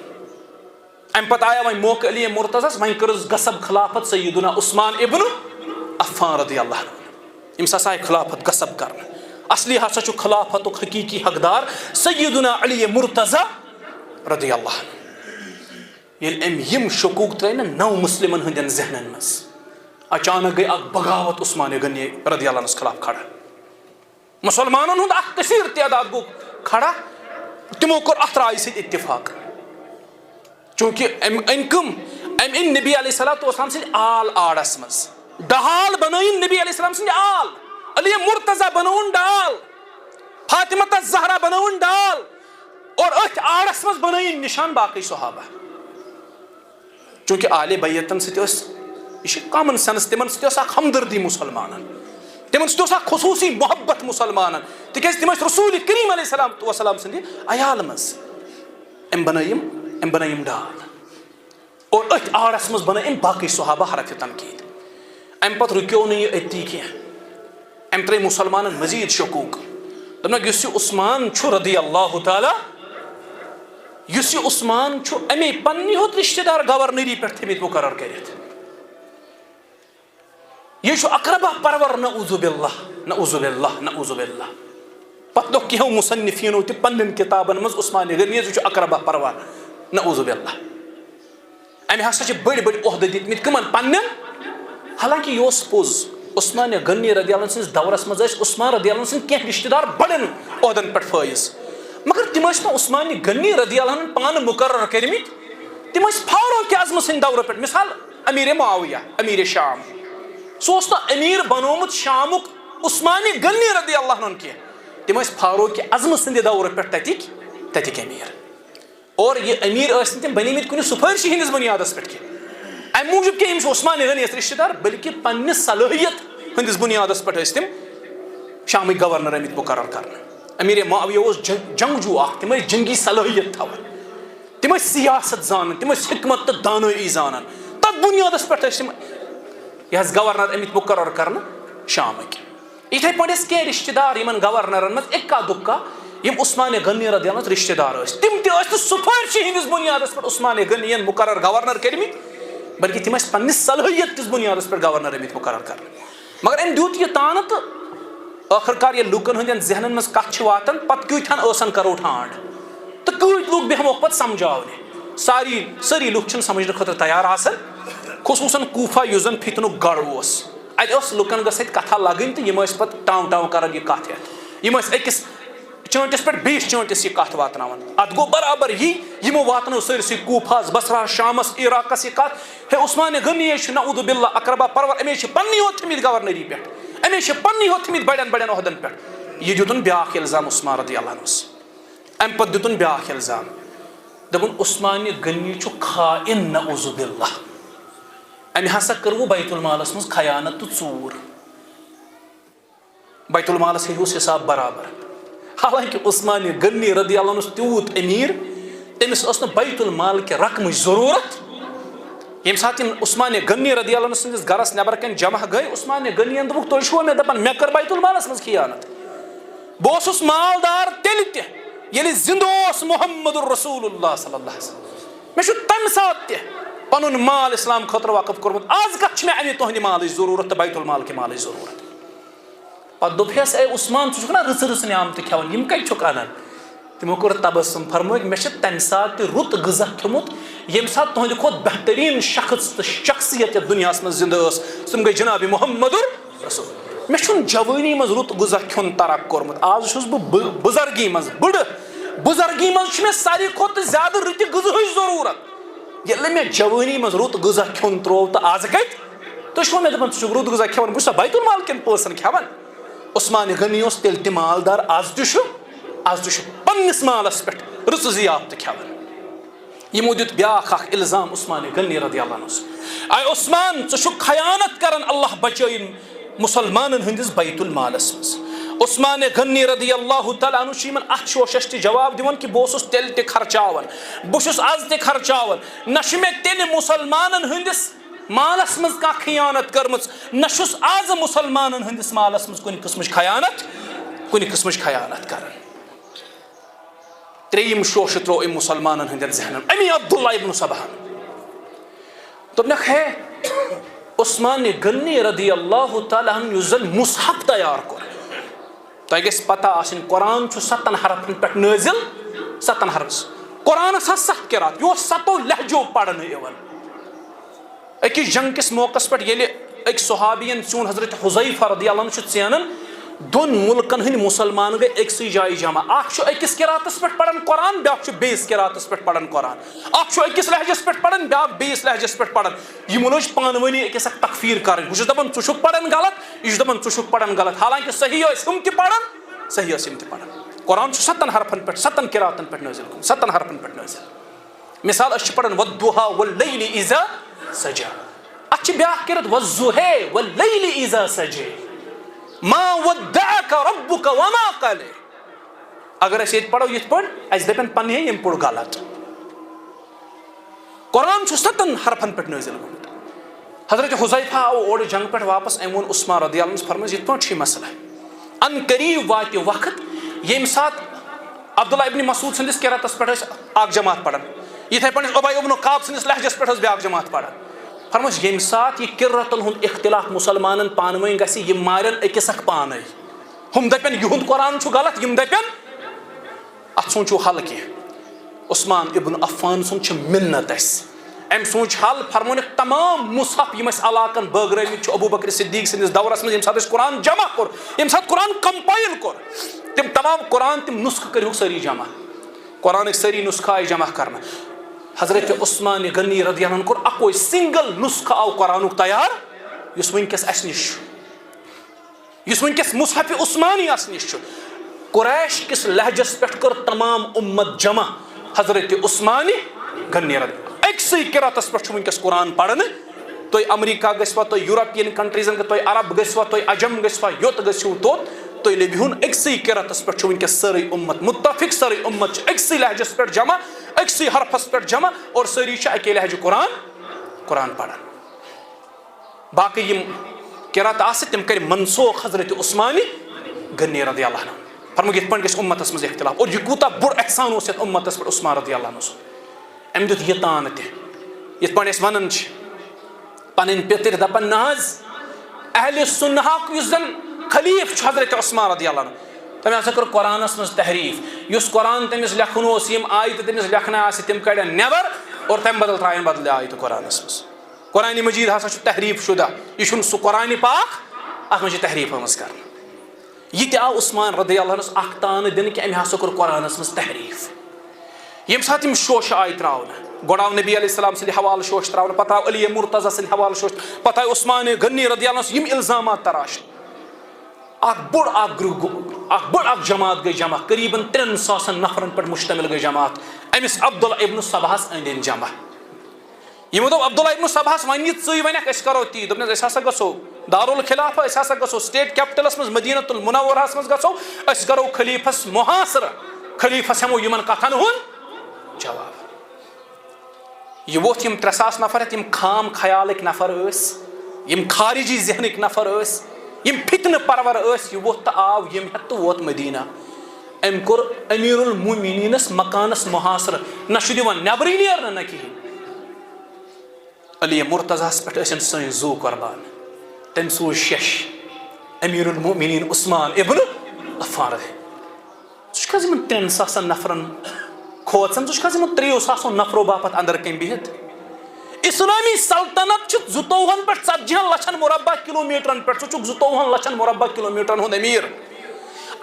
امہِ پتہٕ آیا وۄنۍ موقعہٕ علی مرتضیٰ وۄنۍ کٔرٕس غصب خلافت سیدنا عثمان ابن عفان رضی اللہ عنہ. ییٚمِس ہسا آیہِ خلافت غصب کرنہٕ. اصلی ہسا چھُ خلافتُک حقیٖقی حقدار سیدنا علی مرتضیٰ رضی اللہ عنہ. ییٚلہِ أمۍ یِم شکوٗک ترٛٲے نہ نو مُسلمن ہٕنٛدٮ۪ن ذہنن منٛز, اچانک گٔے اکھ بغاوت عثمان غنی رضی اللہ عنہس خلاف کھڑا. مسلمانن ہُنٛد اکھ کثیٖر تعداد گوٚو کھڑا. تِمو کوٚر اتھ رایہِ سۭتۍ اتفاق, چوٗنکہِ أمۍ أنۍ کٕم, أمۍ أنۍ نبی علیہ الصلوۃ والسلام سٕنٛدِ آل آڑس منٛز. ڈہال بنٲیِن نبی علیہ السلام سٕنٛدِ آل, علی مرتضیٰ بنووُن ڈال, فاطمہ زہرا بنووُن ڈال, اور أتھۍ آڑس منٛز بنٲیِن نشان باقٕے صحابہ. چوٗنکہِ آلِ بیتن سۭتۍ ٲس, یہِ چھِ کامن سینس, تِمن سۭتۍ ٲس اکھ ہمدردی مُسلمانن, تِمن سۭتۍ اوس اکھ خصوٗصی محبت مُسلمانن, تِکیازِ تِم ٲسۍ رسول کریم علیہ السلام وسلام سٕنٛدِ عیال منٛز. أمۍ بنٲیِم ڈال, اور أتھۍ آڑس منٛز بنٲے أمۍ باقٕے صحابہ حرفِ تنقیٖد. امہِ پتہٕ رُکیو نہٕ یہِ أتی کینٛہہ, أمۍ ترٛٲے مُسلمانن مزیٖد شکوٗک. دوٚپنکھ یُس یہِ عثمان چھُ رضی اللہ تعالیٰ, یُس یہِ عثمان چھُ اَمے پننہِ ہوت رشتہٕ دار گورنری پٮ۪ٹھ تھٲمٕتۍ مُقرر کٔرِتھ. یہِ چھُ اقربا پرور نعوذ باللہ نعوذ باللہ نعوذ باللہ. پتہٕ دوٚپ کینٛہو مُصنفیٖنو تہِ پننٮ۪ن کِتابن منٛز عثمان غنی یہِ چھُ اقربا پرور نعوذ باللہ. أمۍ ہسا چھِ بٔڑۍ بٔڑۍ عہدٕ دِتمٕتۍ کٕمن پننٮ۪ن. حالانکہِ یہِ اوس پوٚز, عثمان غنی رضی اللہ سٕنٛدِس دورس منٛز ٲسۍ عثمان رضی اللہ سٕنٛدۍ کینٛہہ رشتہٕ دار بڑٮ۪ن عہدن پٮ۪ٹھ فٲیض, مگر تِم ٲسۍ نہٕ عثمان غنی رضی اللہ عنہن پانہٕ مُقرر کٔرمٕتۍ, تِم ٲسۍ فاروق اعظم سٕنٛدِ دورٕ پٮ۪ٹھ. مثال امیر معاویہ, امیر شام, سُہ اوس نہٕ امیر بنومُت شامُک عثمان غنی رضی اللہ عنہن کینٛہہ, تِم ٲسۍ فاروق اعظم سٕنٛدِ دورٕ پٮ۪ٹھ تتِکۍ امیر. اور یہِ امیر ٲسۍ نہٕ تِم بنیمٕتۍ کُنہِ سُفٲرشی ہٕنٛدِس بُنیادس پٮ۪ٹھ کینٛہہ, امہِ موٗجوٗب کہِ یِم چھِ عثمان غنی یس رشتہٕ دار, بلکہِ پننہِ صلٲحیت ہٕنٛدِس بُنیادس پٮ۪ٹھ ٲسۍ تِم شامٕکۍ گورنر آمٕتۍ مُقرر کرنہٕ. امیر معاویہ اوس جنگجوٗ اکھ, تِم ٲسۍ جنگی صلٲحیت تھاوان, تِم ٲسۍ سیاست زانان, تِم ٲسۍ حکمت تہٕ دانٲیی زانان. تتھ بُنیادس پٮ۪ٹھ ٲسۍ تِم یہِ حظ گورنر آمٕتۍ مُقرر کرنہٕ شامٕکۍ. یِتھے پٲٹھۍ ٲسۍ کینٛہہ رشتہٕ دار یِمن گورنرن منٛز اِکا دُکا یِم عثمان غنی رضی اللہ عنہس رشتہٕ دار ٲسۍ, تِم تہِ ٲسۍ نہٕ سُفٲرشی ہٕنٛدِس بُنیادس پٮ۪ٹھ عثمان غنی ین مُقرر گورنر کٔرمٕتۍ, بلکہِ تِم ٲسۍ پننِس صلٲحیت کِس بُنیادس پٮ۪ٹھ گورنر آمٕتۍ مُقرر کرنہٕ. مگر أمۍ دیُت یہِ تانہٕ تہٕ ٲخٕر کار ییٚلہِ لُکن ہٕنٛدٮ۪ن ذہنن منٛز کتھ چھِ واتان, پتہٕ کۭتہن ٲسن کرو ٹھانڈ تہٕ کۭتۍ لُکھ بیٚہموکھ پتہٕ سمجھاونہِ. سٲری لُکھ چھِنہٕ سمجھنہٕ خٲطرٕ تیار آسان, خصوٗصن کوٗفا یُس زن فتنُک گڑھ اوس. اتہِ ٲس لُکن گٔژھ اتہِ کتھا لگٕنۍ تہٕ یِم ٲسۍ پتہٕ ٹاو کران یہِ کتھ ہٮ۪تھ, یِم ٲسۍ أکِس چٲنٛٹِس پٮ۪ٹھ بیٚیِس چٲنٛٹِس یہِ کتھ واتناوان. اتھ گوٚو برابر یی, یِمو واتنٲو سٲرسٕے کوٗفاہس, بصراہس, شامس, عراقس یہِ کتھ, ہے عثمان غنی چھُ نعوذ باللہ اقربا پرور, أمے چھِ پننی یوت تھٲمٕتۍ گورنری پٮ۪ٹھ, أمے چھِ پننی یوت تھٲمٕتۍ بڑٮ۪ن عہدن پٮ۪ٹھ. یہِ دیُتُن بیاکھ الزام عثمان رضی اللہ عنہس. امہِ پتہٕ دیُتُن بیاکھ الزام, دوٚپُن عثمان غنی چھُ خائن نعوذ باللہ. أمۍ ہسا کٔروٕ بیت المالس منٛز خیانت تہٕ ژوٗر. بیت المالس ہیٚوس حساب برابر. حالانکہِ عثمان غنی رضی اللہ عنہ اوس تیوٗت أمیٖر, تٔمِس ٲس نہٕ بیت المال کہِ رقمٕچ ضروٗرت. ییٚمہِ ساتہٕ یِم عثمان غنی رضی اللہ عنہ سٕنٛدِس گرس نٮ۪بر کَنۍ جمع گٔے, عثمان غنی ین دوٚپُکھ تُہۍ چھُوا مےٚ دپان مےٚ کٔر بیت المالس منٛز خیانت. بہٕ اوسُس مالدار تیٚلہِ تہِ ییٚلہِ زِندٕ اوس محمد رسول اللہ صلی اللہ علیہ وسلم. مےٚ چھُ تَمہِ ساتہٕ تہِ پَنُن مال اِسلام خٲطرٕ وقف کوٚرمُت. آز کَتھ چھِ مےٚ اَمہِ تُہنٛدِ مالٕچ ضروٗرت تہٕ بیت المال کہِ مالٕچ ضروٗرت. پَتہٕ دوٚپہَس اے عثمان ژٕ چھُکھ نا رٕژٕ رٕژٕ نعمتہٕ کھٮ۪وان یِم کَتہِ چھُکھ اَنان. تِمو کوٚر تبسم فرمٲیِکھ مےٚ چھِ تَمہِ ساتہٕ تہِ رُت غذا کھیوٚمُت ییٚمہِ ساتہٕ تُہنٛدِ کھۄتہٕ بہتریٖن شخص تہٕ شخصیت یَتھ دُنیاہَس منٛز زِندٕ ٲس تِم گٔے جِنابِ محمد رسول. مےٚ چھُنہٕ جوٲنی منٛز رُت غذا کھیوٚن ترک کوٚرمُت. آز چھُس بہٕ بُزرگی منٛز بٕڑٕ بُزرگی منٛز چھُ مےٚ ساروی کھۄتہٕ زیادٕ رٕتہِ غذہٕچ ضروٗرت. ییٚلہِ نہٕ مےٚ جوٲنی منٛز رُت غذا کھیوٚن تروو تہٕ آز کَتہِ تُہۍ چھِو مےٚ دَپان ژٕ چھُکھ رُت غذا کھٮ۪وان بہٕ چھُسا بیت المال کٮ۪ن پونٛسن کھٮ۪وان. عثمان غنی اوس تیٚلہِ تہِ مالدار آز تہِ چھُ پننِس مالس پٮ۪ٹھ رٕژٕ ضِیافتہٕ کھٮ۪وان. یِمو دیُت بیاکھ اکھ الزام عثمان غنی رضی اللہ عنہس. اے عثمان ژٕ چھُکھ خیانت کران اللہ بچٲیِن مسلمانن ہٕنٛدِس بیت المالس منٛز. عثمان غنی رضی اللہ تعالیٰ عنہ چھُ یِمن اتھ شوشس تہِ جواب دِوان کہِ بہٕ اوسُس تیٚلہِ تہِ خرچاوان بہٕ چھُس آز تہِ خرچاوان. نہ چھُ مےٚ تیٚلہِ مُسلمانن ہٕنٛدِس مالس منٛز کانٛہہ خیانت کٔرمٕژ نہ چھُس آز مُسلمانن ہٕنٛدِس مالس منٛز کُنہِ قٕسمٕچ خیانت کران. ترٛیٚیِم شوشہٕ تروو أمۍ مُسلمانن ہٕنٛدٮ۪ن ذہنن امی عبداللہ ابن سباہن. دوٚپنکھ ہے عثمان غنی رضی اللہ تعالیٰ عنہ یُس زن مُصحف تیار کوٚر تۄہہِ گژھِ پتہ آسٕنۍ قرآن چھُ 7 حرفن پٮ۪ٹھ نٲزِل 7 حرف. قرآنس آسہٕ 7 قرات یہِ اوس 7 لہجو پرنہٕ یِوان. أکِس جنگ کِس موقعس پٮ۪ٹھ ییٚلہِ أکۍ صحابین ژیوٗن حضرت حذیفہ رضی اللہ عنہ چھُ ژینان 2 مُلکن ہٕنٛدۍ مُسلمان گٔے أکسٕے جایہِ جمع. اکھ چھُ أکِس قراتس پٮ۪ٹھ پران قرآن بیاکھ چھُ بیٚیِس قراتس پٮ۪ٹھ پران قرآن. اکھ چھُ أکِس لہجس پٮ۪ٹھ پران بیاکھ بیٚیِس لہجس پٮ۪ٹھ پران. یِمو لٔج پانہٕ ؤنی أکِس اکھ تکفیٖر کرٕنۍ. بہٕ چھُس دپان ژٕ چھُکھ پران غلط یہِ چھُ دپان ژٕ چھُکھ پران غلط حالانکہِ صحیح ٲسۍ ہُم تہِ پران صحیح ٲسۍ یِم تہِ پران. قرآن چھُ 7 حرفن پٮ۪ٹھ 7 قراتن پٮ۪ٹھ نٲزِل گوٚمُت 7 حرفن پٮ۪ٹھ نٲزِل. مثال أسۍ چھِ پران والضحى والليل إذا سجى. اتھ چھِ بیاکھ قرات والضحى والليل إذا سجى ما ودعك ربك وما قلى. اگر أسۍ ییٚتہِ پرو یِتھ پٲٹھۍ اَسہِ دَپن پننہِ ہے ییٚمۍ پوٚر غلط. قرآن چھُ 7 حرفن پٮ۪ٹھ نٲزِل گوٚمُت. حضرت حذیفہ آو اورٕ جنگ پٮ۪ٹھ واپس أمۍ ووٚن عثمان رضی اللہ عنہس فرمٲیِس یِتھ پٲٹھۍ چھُ یہِ مسلہٕ. ان قریٖب واتہِ وقت ییٚمہِ ساتہٕ عبداللہ ابن مسعود سٕنٛدِس قراتس پٮ۪ٹھ ٲسۍ اکھ جماعت پران یِتھے پٲٹھۍ ابی ابن کعب سٕنٛدِس لہجس پٮ۪ٹھ ٲس بیاکھ جماعت پران. فرمٲیِس ییٚمہِ ساتہٕ یہِ قرتن ہُنٛد اختلاف مُسلمانن پانہٕ ؤنۍ گژھِ یِم مارن أکِس اکھ پانے. ہُم دپن یِہُنٛد قرآن چھُ غلط یِم دپن اتھ سوٗنٛچِو حل کینٛہہ. عثمان ابن عفان سُنٛد چھِ مِنت اسہِ. أمۍ سوٗنٛچ حل فرمونکھ تمام مُصحف یِم اَسہِ علاقن بٲگرٲمٕتۍ چھِ ابوٗ بکر صدیٖق سٕنٛدِس دورس منٛز ییٚمہِ ساتہٕ اَسہِ قرآن جمع کوٚر ییٚمہِ ساتہٕ قرآن کمپایل کوٚر تِم تمام قرآن تِم نُسخہٕ کٔرۍہُکھ سٲری جمع. قرآنٕکۍ سٲری نُسخہٕ آیہِ جمع کرنہٕ. حضرت عثمان غنی رضی اللہ عنہ کوٚر اکوے سنگل نُسخہٕ آو قرآنُک تیار یُس وٕنکیٚس اسہِ نِش چھُ یُس وٕنکیٚس مُصحف عثمانی اسہِ نِش چھُ. قریش کِس لہجس پٮ۪ٹھ کٔر تمام اُمت جمع حضرت عثمان غنی رضی. أکسٕے قراتس پٮ۪ٹھ چھُ وٕنکیٚس قرآن پرنہٕ. تُہۍ امریکہ گٔژھوا تُہۍ یوٗرپین کنٹریٖزن تُہۍ عرب گٔژھوا تُہۍ عجم گٔژھوا یوٚت گٔژھِو توٚت تُہۍ لٔبہُن أکسٕے قراتس پٮ۪ٹھ چھُ وٕنکیٚس سٲرٕے اُمت مُتفق سٲرٕے اُمت چھِ أکسٕے لہجس پٮ۪ٹھ جمع أکسٕے حرفس پٮ۪ٹھ جمع اور سٲری چھِ اکے لہجہِ قرآن پران. باقٕے یِم قرات آسہٕ تِم کرِ منسوخ حضرت عثمان غنی رضی اللہ عنہ. فرمووُکھ یِتھ پٲٹھۍ گژھِ اُمتس منٛز اختلاف اور یہِ کوٗتاہ بوٚڑ احسان اوس یتھ اُمتس پٮ۪ٹھ عثمان رضی اللہ عنہ سُنٛد. أمۍ دیُت یہِ تانہٕ تہِ یِتھ پٲٹھۍ أسۍ ونان چھِ پنٕنۍ پِتٕرۍ دپان نہ حظ اہلِ سُنہُک یُس زن خلیٖف چھُ حضرت عثمان رضی اللہ عنہ تٔمۍ ہسا کٔر قرآنس منٛز تحریٖف. یُس قرآن تٔمِس لیکھُن اوس یِم آیتہٕ تٔمِس لیکھنہٕ آسہِ تِم کڑن نٮ۪بر اور تمہِ بدل ترٛایَن بدلہِ آیتہٕ قرآنس منٛز. قرآنِ مجیٖد ہسا چھُ تحریٖف شُدہ یہِ چھُنہٕ سُہ قرآنِ پاک اتھ منٛز چھِ تحریٖف آمٕژ کرنہٕ. یہِ تہِ آو عثمان رضی اللہ عنہس اکھ تانہٕ دِنہٕ کہِ أمۍ ہسا کوٚر قرآنس منٛز تحریٖف. ییٚمہِ ساتہٕ یِم شوشہٕ آیہِ تراونہٕ گۄڈٕ آو نبی علیہ السلام سٕنٛدِ حوالہٕ شوش تراونہٕ پتہٕ آو علی مرتضیٰ سٕنٛدِ حوالہٕ شوش پتہٕ آیہِ عثمان غنی رضی اللہ عنہس یِم الزامات تراشنہٕ. اکھ بوٚڑ اکھ جماعت گٔے جمع قریٖبن 3,000 نفرن پٮ۪ٹھ مُشتمل گٔے جماعت أمِس عبداللہ ابن سباہس أنٛدۍ أنٛدۍ جمع. یِمو دوٚپ عبداللہ ابن سباہس وۄنۍ یہِ ژٕے وَنکھ أسۍ کرو تی. دوٚپنس أسۍ ہسا گژھو دارالخلافہ أسۍ ہسا گژھو سٹیٹ کیپٹلس منٛز مدیٖنۃ المنورہس منٛز گژھو أسۍ کرو خلیٖفس محاصرٕ خلیٖفس ہٮ۪مو یِمن کتھن ہُنٛد جواب. یہِ ووٚتھ یِم 3,000 نفر یِم خام خیالٕکۍ نفر ٲسۍ یِم خارجی ذہنٕکۍ نفر ٲسۍ یم فتنہ پرور اس یہ ووت آو یم ہت ووت مدینہ ام کور امیر المومنینس مکانس محاصر نہ چھ دِوان نیبرٕے نیرنہٕ نہ کہین علی مرتضیٰ پہ ٲسِن سٲنۍ زوٗ قربان تٔمۍ سوٗز شش امیر المومنین عثمان ابن عفان ژٕ چھُکھ حظ یِمن 3,000 نفرن کھوژان ژٕ چھُکھ حظ یِمن 3,000 نفرو باپتھ اندر کٔمۍ بِہِتھ اسلامی سلطنت چھِ 52 پٮ۪ٹھ 40 لچھن مربع کلومیٹرن پٮ۪ٹھ ژٕ چھُکھ 52 لچھن مربع کلومیٹرن ہُنٛد امیر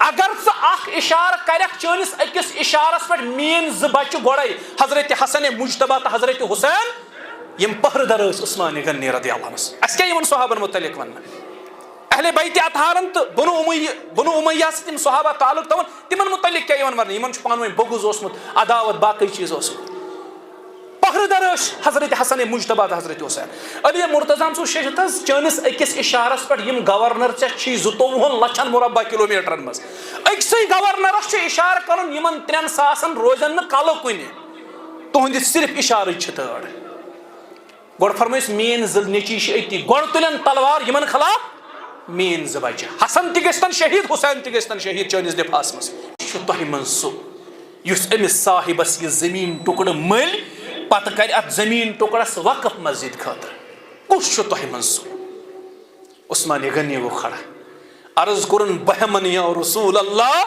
اگر ژٕ اکھ اشارٕ کرکھ چٲنِس أکِس اشارس پٮ۪ٹھ میٲنۍ 2 بچہِ گۄڈے حضرت حسن مجتبہ تہٕ حضرت حسین یم پہرٕ در ٲسۍ عثمان غنی رضی اللہ عنہ اَسہِ کیٛاہ یِمن صحابن متعلق وننہٕ اہل بیت اطہارن تو بنو امیہ تم صحابہ تعلق تھاون تمن متعلق کیا ون ورنہ پانہٕ ؤنۍ بغض اوسمُت عداوت باقی چیز اوسمُت پہرٕ در حضرت حسن مجتبہ حضرت حسین علی مرتضیٰ سو شیشت حظ چٲنِس أکِس اشارس پٮ۪ٹھ یِم گورنر ژےٚ چھی 52 لچھن مربع کلومیٹرن منٛز أکسٕے گورنرس چھُ اشارٕ کرُن یِمن 3,000 روزن نہٕ کلہٕ کُنہِ تُہنٛدِ صرف اشارٕچ چھِ تٲر گۄڈٕ فرمٲیِس میٲنۍ 2 نیٚچی چھِ أتی گۄڈٕ تُلن تلوار یِمن خلاف میٲنۍ 2 بچہِ حسن تہِ گژھتن شہید حسین تہِ گژھتن شہید چٲنِس دفاعس منٛز یہِ چھُ تۄہہِ منٛز سُہ یُس أمِس صاحبس یہِ زٔمیٖن ٹُکڑٕ مٔلۍ پتہٕ کرِ اتھ زٔمیٖن ٹُکڑس وقف مسجد خٲطرٕ کُس چھُ تۄہہِ منٛز سُہ عثمان غنی گوٚو کھڑا عرض کوٚرُن بہمن یا رسول اللہ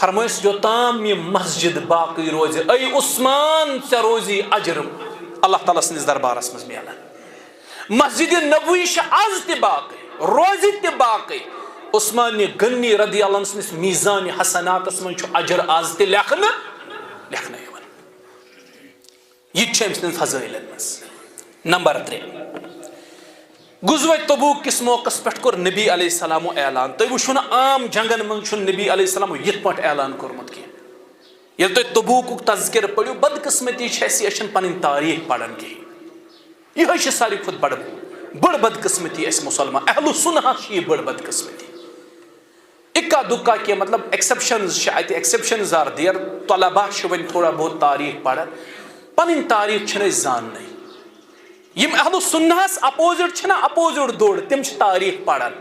فرمٲیِس یوٚتام یہِ مسجد باقٕے روزِ اے عثمان ژےٚ روزی اجر اللہ تعالیٰ سٕنٛدِس دربارس منٛز میلان مسجد نبوی چھِ آز تہِ باقٕے روزِ تہِ باقٕے عثمان غنی رضی اللہ عنہ سٕنٛدِس میٖزانِ حسناتس منٛز چھُ اجر آز تہِ لیکھنہٕ یِوان یہ تہِ چھُ أمۍ سٕنٛدٮ۪ن فضٲیلن منٛز نمبر 3 غزوہ تبوک کس موقعس پٮ۪ٹھ کوٚر نبی علیہ السلامو اعلان تُہۍ وٕچھِو نہٕ عام جنگن منٛز چھُنہٕ نبی علیہ السلامو یِتھ پٲٹھۍ اعلان کوٚرمُت کینٛہہ ییٚلہِ تُہۍ تبوکُک تذکرٕ پٔرِو بدقٕسمتی چھِ اَسہِ یہِ چھِنہٕ پنٕنۍ تاریٖخ پران کِہیٖنۍ یِہوٚے چھِ ساروی کھۄتہٕ بٔڑ بدقٕسمتی اَسہِ مُسلمان اہل سُنہ چھِ یہِ بٔڑ بدقٕسمتی اِکا دُکا کینٛہہ مطلب ایکسیپشنز چھِ اَتہِ ایکسیپشنز آر دِیر طلبا چھِ وۄنۍ تھوڑا بہت تاریٖخ پران پنٕنۍ تاریٖخ چھِنہٕ أسۍ زاننٕے یِم اہل سُنہس اپوزِٹ چھِنہ اپوزِٹ دوٚر تِم چھِ تاریٖخ پران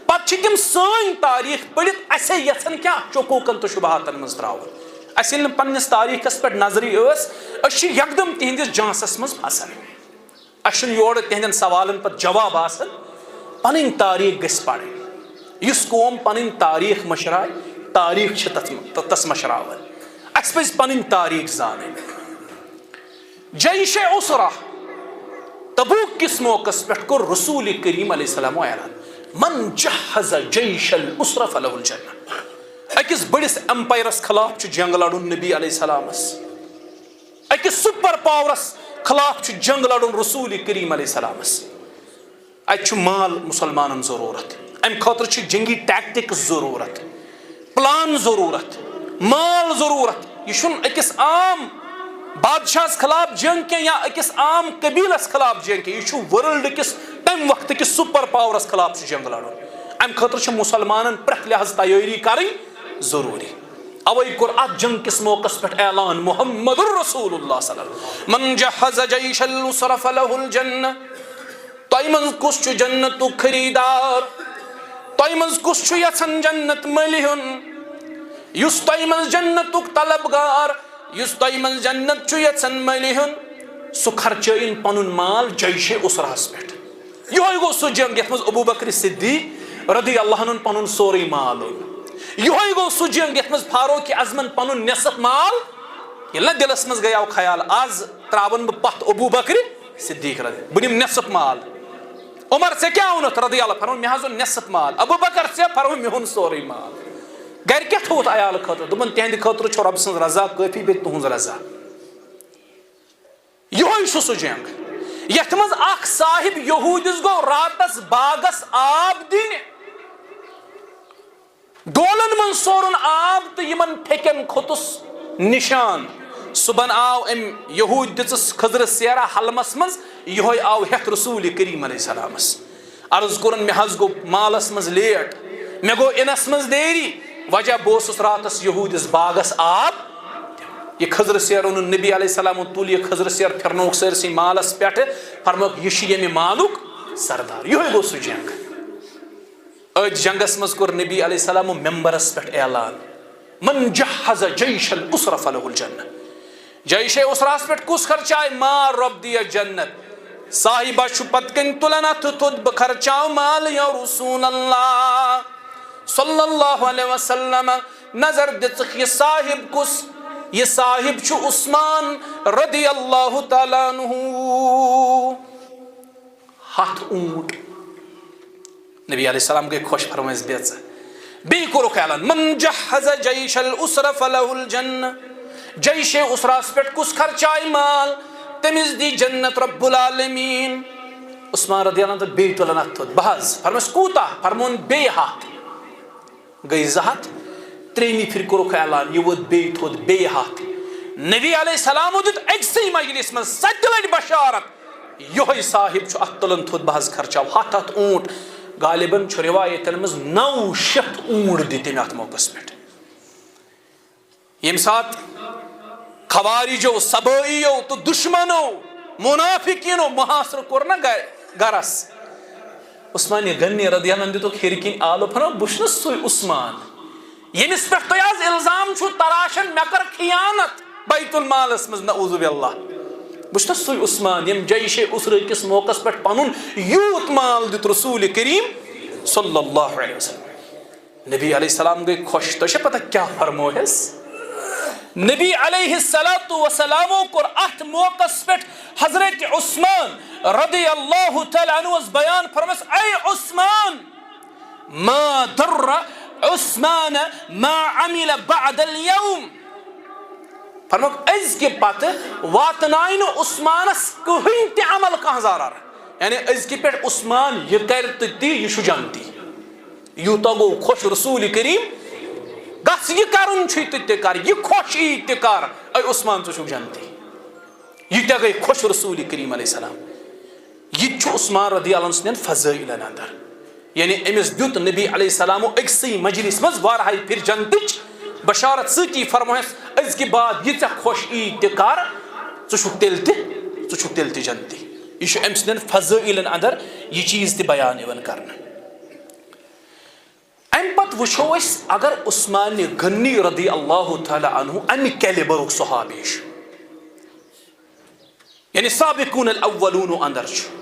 پتہٕ چھِ تِم سٲنۍ تاریٖخ پٔرِتھ اَسے یژھان کیٛاہ چکوکن تہٕ شُبہاتن منٛز ترٛاوُن اَسہِ ییٚلہِ نہٕ پننِس تاریٖخس پٮ۪ٹھ نظرٕے ٲس أسۍ چھِ یکدم تِہنٛدِس جانسس منٛز پھسان اَسہِ چھُنہٕ یورٕ تِہنٛدٮ۪ن سوالن پتہٕ جواب آسان پنٕنۍ تاریٖخ گژھِ پرٕنۍ یُس قوم پنٕنۍ تاریٖخ مٔشرایہِ تاریٖخ چھِ تس مٔشراوان اَسہِ پزِ پنٕنۍ تاریٖخ زانٕنۍ جیشے عسرہ تبوک کس موقعس پٮ۪ٹھ کوٚر رسول کریم علیہ السلامو اعلان من جہز جیش العسرہ فلہ الجنہ أکِس بٔڑِس ایمپایرس خلاف چھُ جنگ لڑُن نبی علیہ السلامس أکِس سُپر پاورس خلاف چھُ جنگ لڑُن رسول کریم علیہ السلامس اتہِ چھُ مال مسلمانن ضروٗرت امہِ خٲطرٕ چھِ جنگی ٹیکٹکس ضروٗرت پلان ضروٗرت مال ضروٗرت یہِ چھُنہٕ أکِس عام بادشاہس خلاف جنگ کینٛہہ یا أکِس عام قبیلس خلاف جنگ کینٛہہ یہِ چھُ ورلڈ کِس تمہِ وقتہٕ کِس سُپر پاورس خلاف چھُ جنگ لڑُن امہِ خٲطرٕ چھِ مُسلمانن پرٛٮ۪تھ لحاظ تیٲری کرٕنۍ ضروٗری اوے کوٚر اتھ جنگ کِس موقعس پٮ۪ٹھ اعلان محمد رسول اللہ صلی اللہ علیہ وسلم من جہز جیش العسرہ فلہ الجنہ تۄہہِ منٛز کُس چھُ جنتُک خریٖدار تۄہہِ منٛز کُس چھُ یژھان جنت مٔلۍ ہیوٚن یُس تۄہہِ منٛز جنتُک طلبگار یُس تۄہہِ منٛز جنت چھُ یژھان مٔلۍ ہیوٚن سُہ خرچٲیِن پنُن مال جیشے عسرہس پٮ۪ٹھ یِہوٚے گوٚو سُہ جنگ یتھ منٛز ابوٗ بکر صدیق رضی اللہ عنہُن پنُن سورُے مال اوٚن یِہوٚے گوٚو سُہ جنگ یتھ منٛز فاروق اعظمن پنُن نٮ۪صف مال ییٚلہِ نہ دِلس منٛز گٔیو خیال آز ترٛاون بہٕ پتھ ابوٗ بکر صدیق رضی بہٕ نِمہٕ نٮ۪صف مال عمر ژےٚ کیٛاہ اوٚنُتھ رضی اللہ فرمووُن مےٚ حظ اوٚن نٮ۪صف مال ابوٗ بکر ژےٚ فرمووُن مےٚ اوٚن سورُے مال گرِ کیٛاہ تھوٚوُتھ عیالہٕ خٲطرٕ دوٚپُن تِہنٛدِ خٲطرٕ چھُ رۄبہٕ سٕنٛز رضا کٲفی بیٚیہِ تُہنٛز رضا یِہوٚے چھُ سُہ جنگ یتھ منٛز اکھ صاحب یہوٗدِس گوٚو راتس باغس آب دِنہِ ڈولن منٛز سورُن آب تہٕ یِمن پھیٚکٮ۪ن کھوٚتُس نِشان صُبحن آو أمۍ یہوٗد دِژٕس خٔضرٕ سیرا حلمس منٛز یِہوٚے آو ہٮ۪تھ رسول کریم علیہ السلامس عرض کوٚرُن مےٚ حظ گوٚو مالس منٛز لیٹ مےٚ گوٚو اِنس منٛز دیری وجہ بہٕ اوسُس راتس یہوٗدِس باغس آب یہِ خٔضرٕ سیر اوٚنُن نبی علیہ السلامن تُل یہِ خٔضرٕ سیر پھِرنووُکھ سٲرسٕے مالس پٮ۪ٹھٕ فرمووُکھ یہِ چھُ ییٚمہِ مالُک سردار یِہوٚے گوٚو سُہ جنگ أج جنگس مز کور نبی علیہ السلام ممبرس پہ اعلان من جہز جیش الاسرہ فلہ الجنہ جیش اسراس پہ کس خرچائے مال رب دیا جنت صاحبہ چھو پتکن تلنا تھد بخرچاؤ مال یا رسول اللہ صلی اللہ علیہ وسلم نظر دچک یہ صاحب کس یہ صاحب چھو عثمان رضی اللہ تعالیٰ عنہ ہاتھ اونٹ نبی علیہ السلام کے خوش فرمائز بیت بی کرو اعلان من جہز جیش الاسرہ فلہ الجنہ جیش اسراس پہ کس خرچائی مال تمز دی جنت رب العالمین عثمان رضی اللہ عنہ بی تلنت تھد بحث فرمائز کوتا فرمون بی ہاتھ گئی زہت تریمی پھر کرو اعلان یہ ود بی تھد بی ہاتھ نبی علیہ السلام دیت اکسی مجلس من سجلن بشارت یہ صاحب چھو اتلن تھد بحث خرچاو ہاتھ ہاتھ اونٹ غالباً چھو روایتن مز 900 اونٹ دیتے میں ات موقع پہ یم سات خوارجو سبائیو تو دشمنو منافقینو محاصر کرنا گرس عثمان غنی رضی اللہ عنہ دیتو کھیرکین آلو پھنا بشن سوی عثمان یمس پہ تو یاز الزام چھو تراشن مکر خیانت بیت المال اسمز نعوذ باللہ بشن سوی عثمان یم جیش اسر کس موقع پہ پنن یوت مال دیت رسول کریم صلی اللہ علیہ وسلم نبی علیہ السلام گئی خوش تو پتہ کیا فرمو ہے نبی علیہ السلام کو ات موقع پہ حضرت عثمان رضی اللہ تعالی عنہ بیان فرمس اے عثمان ما در عثمان ما عمل بعد اليوم فرمک از کے پتہ واتنائن عثمانس کہین تی عمل کہاں زارار یعنی از کے پیٹ عثمان یہ کرت تی یہ شو جانتی یوتا گو خوش رسول کریم گس یہ کرن چھو تی کر یہ خوش تی کر اے عثمان تو شو جانتی یہ تے گئی خوش رسول کریم علیہ السلام یہ چھو عثمان رضی اللہ عنہ فضائل اندر یعنی امس دیت نبی علیہ السلام اکسی مجلس مز وارہائی پھر جنتچ بشارت ستی فرمائس از کے بعد یہ خوش عید کر ژٕ چھُکھ تیٚلہِ تہِ جنتی یہ چھُ أمۍ سٕنٛدٮ۪ن فضٲیلن اندر یہ چیز تہِ بیان یِوان کرنہٕ امہِ پتہٕ وٕچھو أسۍ اگر عثمان غنی رضی اللہ تعالیٰ عنہ امہِ کیلبرُک صحابی چھُ یعنی سابقون الاولون اندر چھُ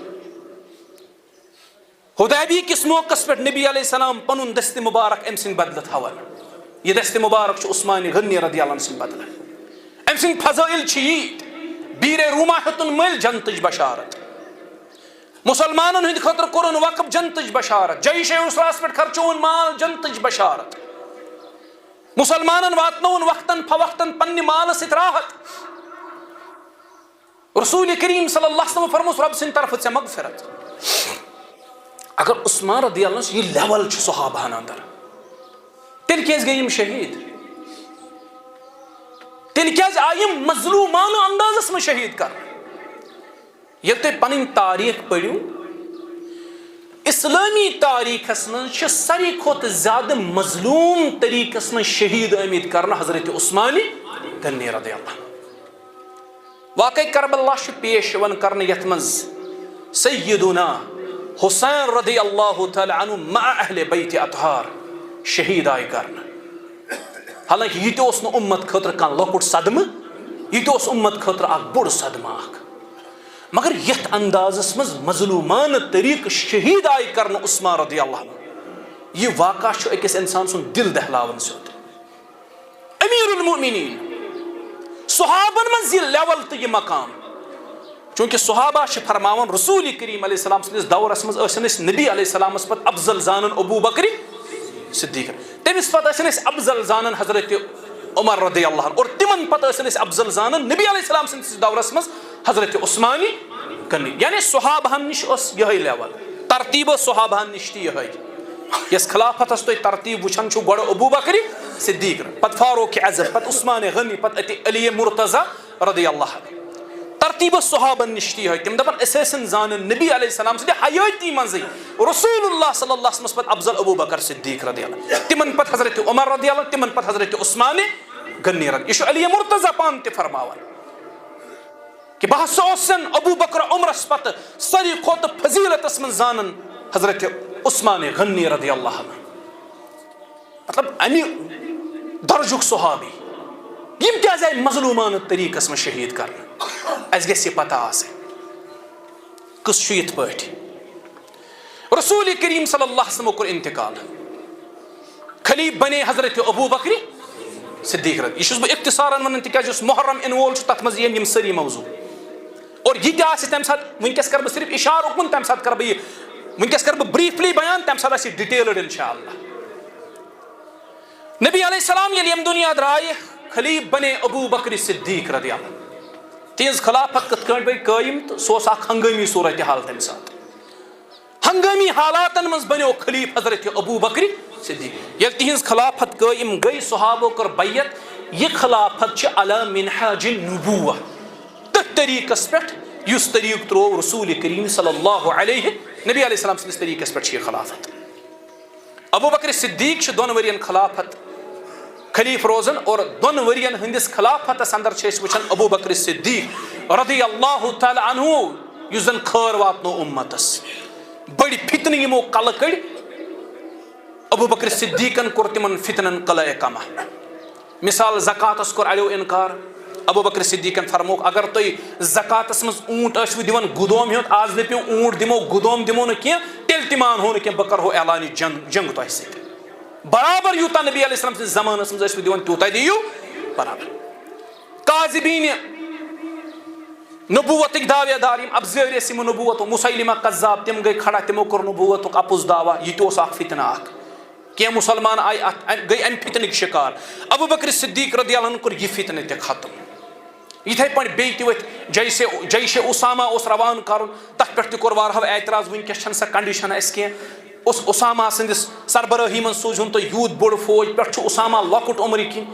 حدیبیہ کس موقع پہ نبی علیہ السلام پنن دست مبارک أمۍ سٕنٛدِ بدلہٕ تھاوان یہ دست مبارک چھُ عثمان غنی رضی اللہ عنہ سٕنٛدِ بدلہٕ أمۍ سٕنٛدۍ فضائل چھِ ییٖتۍ بیٖرے روما ہیوٚتُن مٔلۍ جنتٕچ بشارت مسلمانن ہند خاطر کوٚرُن وقف جنتٕچ بشارت جیش عسراہس پٮ۪ٹھ خرچوُن مال جنتٕچ بشارت مسلمانن واتنوُن وقتاً فوقتاً پننہِ مالہٕ سۭتۍ راحت رسول کریم صلی اللہ علیہ وسلم فرموس رب سٕنٛدِ طرفہٕ ژےٚ مغفرت اگر عثمان رضی اللہ عنہ یہ لیول چھُ صحابہن اندر تیٚلہِ کیٛازِ گٔے یِم شہیٖد تیٚلہِ کیٛازِ آیہِ یِم مظلوٗمانہٕ اندازس منٛز شہیٖد کرنہٕ ییٚلہِ تُہۍ پنٕنۍ تاریٖخ پٔرِو اسلٲمی تاریٖخس منٛز چھِ ساروی کھۄتہٕ زیادٕ مظلوٗم طریٖقس منٛز شہیٖد آمٕتۍ کرنہٕ حضرت عثمان غنی رضی اللہ عنہ واقعی کربلا چھُ پیش یِوان کرنہٕ یتھ منٛز سیدنا حسین رضی اللہ تعالی عنہ مع اہل بیت اطہار شہید آئی کرنا حالانکہ یہ تو اس نے امت خطر کان لکٹ صدمہ یہ تو اس امت خطر اک بڑ صدمہ اک مگر یت اندازس مز مظلومان طریق شہید آئی کرنا عثمان رضی اللہ عنہ یہ واقعہ چھو ایک انسان سن دل دہلاون سے ہوتا امیر المؤمنین صحابن مز یہ لیول تو یہ مقام چونکہ صحابہ چھ فرماون رسول کریم علیہ السلام سندس دورس مز ٲسن أسۍ نبی علیہ السلام پتہٕ افضل زانن ابو بکر صدیق تمس پتہٕ ٲسن أسۍ افضل زانن حضرت عمر رضی اللہ عنہ اور تمن پتہٕ ٲسن أسۍ افضل زانن نبی علیہ السلام سندس دورس مز حضرت عثمان غنی یعنی صحابہن نش ٲس یہے لیول ترتیب صحابہن نش تہِ یہے یس خلافتس تُہۍ ترتیب وٕچھان چھُو گۄڈٕ ابو بکر صدیق پتہٕ فاروق اعظم پتہٕ عثمان غنی پتہٕ علی مرتضی رضی اللہ عنہ ترتیب صحابن نشتی ہے تم دپن اساسن زانن نبی علیہ السلام سے حیاتی منزی رسول اللہ صلی اللہ علیہ وسلم افضل ابو بکر صدیق رضی اللہ تمن پت حضرت عمر رضی اللہ تمن پت حضرت عثمان غنی رضی یہ علی مرتضی پان تہ فرماون کہ بحث اوسن ابو بکر عمرس پت ساری کھوت فضیلت من زانن حضرت عثمان غنی رضی اللہ عنہ مطلب امی درجک صحابی یم کیازِ آیہِ مظلومانہ طریقس منٛز شہید کرنہٕ اَسہِ گژھِ یہِ پتہ آسٕنۍ قٕصہٕ چھُ یِتھ پٲٹھۍ رسول کریم صلی اللہ علیہ وسلم کوٚر انتقال خلیف بنے حضرت ابو بکر صدیق رضی یہ چھُس بہٕ اختصارن ونان تِکیازِ یُس محرم یِنہٕ وول چھُ تتھ منٛز یِن یِم سٲری موضوع اور یہِ تہِ آسہِ تمہِ ساتہٕ وٕنکیٚس کرٕ بہٕ صرف اشارٕ اُکُن تمہِ ساتہٕ کرٕ بہٕ یہِ وٕنکیٚس کرٕ بہٕ بریٖفلی بیان تمہِ ساتہٕ آسہِ یہِ ڈِٹیلٕڈ انشاء اللہ نبی علیہ السلام ییٚلہِ ییٚمہِ دُنیا درٛایہِ خلیف بنے ابو بکر صدیق رضی اللہ تہنٛز خلافت کِتھ کٲٹھۍ گٔے قٲیِم تہٕ سُہ اوس اکھ ہنگٲمی صوٗرتِ حال تمہِ ساتہٕ ہنگٲمی حالاتن منٛز بنیو خلیف حضرت ابو بکر صدیق ییٚلہِ تہنٛز خلافت قٲیِم گٔے صحابو کٔر بیعت یہِ خلافت چھِ علی منہاج النبوہ تٔتھۍ طریٖقس پٮ۪ٹھ یُس طریٖقہٕ ترٛوو رسول کریم صلی اللہ علیہ نبی علیہ السلام سٕنٛدِس طریٖقس پٮ۪ٹھ چھِ یہِ خلافت ابو بکر صدیق چھِ دۄن ؤرین خلافت خلیف روزان اور دۄن ؤرین ہٕنٛدِس خلافتس اندر چھِ أسۍ وٕچھان ابو بکر صدیق رضی اللہ تعالیٰ عنہ یُس زن خٲر واتنو اُمتس بٔڑۍ فتنہٕ یِمو کلہٕ کٔڑۍ ابو بکر صدیقن کوٚر تِمن فتنن قلعہ کما مثال زکاتس کوٚر اڑیو انکار ابو بکر صدیقن فرمووُکھ اگر تُہۍ زکاتس منٛز اوٗنٹ ٲسوٕ دِوان گُدوم ہیوٚت آز دٔپِو اوٗنٹ دِمو گُدوم دِمو نہٕ کینٛہہ تیٚلہِ تہِ مانہو نہٕ کینٛہہ بہٕ کرہو اعلانہِ جنگ تۄہہِ سۭتۍ برابر یوٗتاہ نبی علیہ السلام سٕنٛدِس زمانس منٛز ٲسوٕ دِوان تیوٗتاہ دِیِو برابر کاذبیٖنہِ نبوتٕکۍ دعوے دار یِم ابزٲرۍ ٲسۍ یِمو نبوتو مسیلمہ قذاب تِم گٔے کھڑا تِمو کوٚر نبوتُک اپُز دعوا یہِ تہِ اوس اکھ فتنہٕ اکھ کینٛہہ مُسلمان آیہِ اتھ گٔے امہِ فتنٕکۍ شکار ابو بکر صدیق رضی اللہ عنہ کوٚر یہِ فتنہٕ تہِ ختم یِتھے پٲٹھۍ بیٚیہِ تہِ ؤتھۍ جیشے اسامہ اوس روانہٕ کرُن تتھ پٮ۪ٹھ تہِ کوٚر واریاہو اعتراض وٕنکیٚس چھنہٕ سۄ کنڈِشن اسہِ کینٛہہ اوس اسامہ سٕنٛدِس سربرٲہی منٛز سوٗزہُن تُہۍ یوٗت بوٚڑ فوج پٮ۪ٹھ چھُ اسامہ لۄکُٹ عمرِ کِنۍ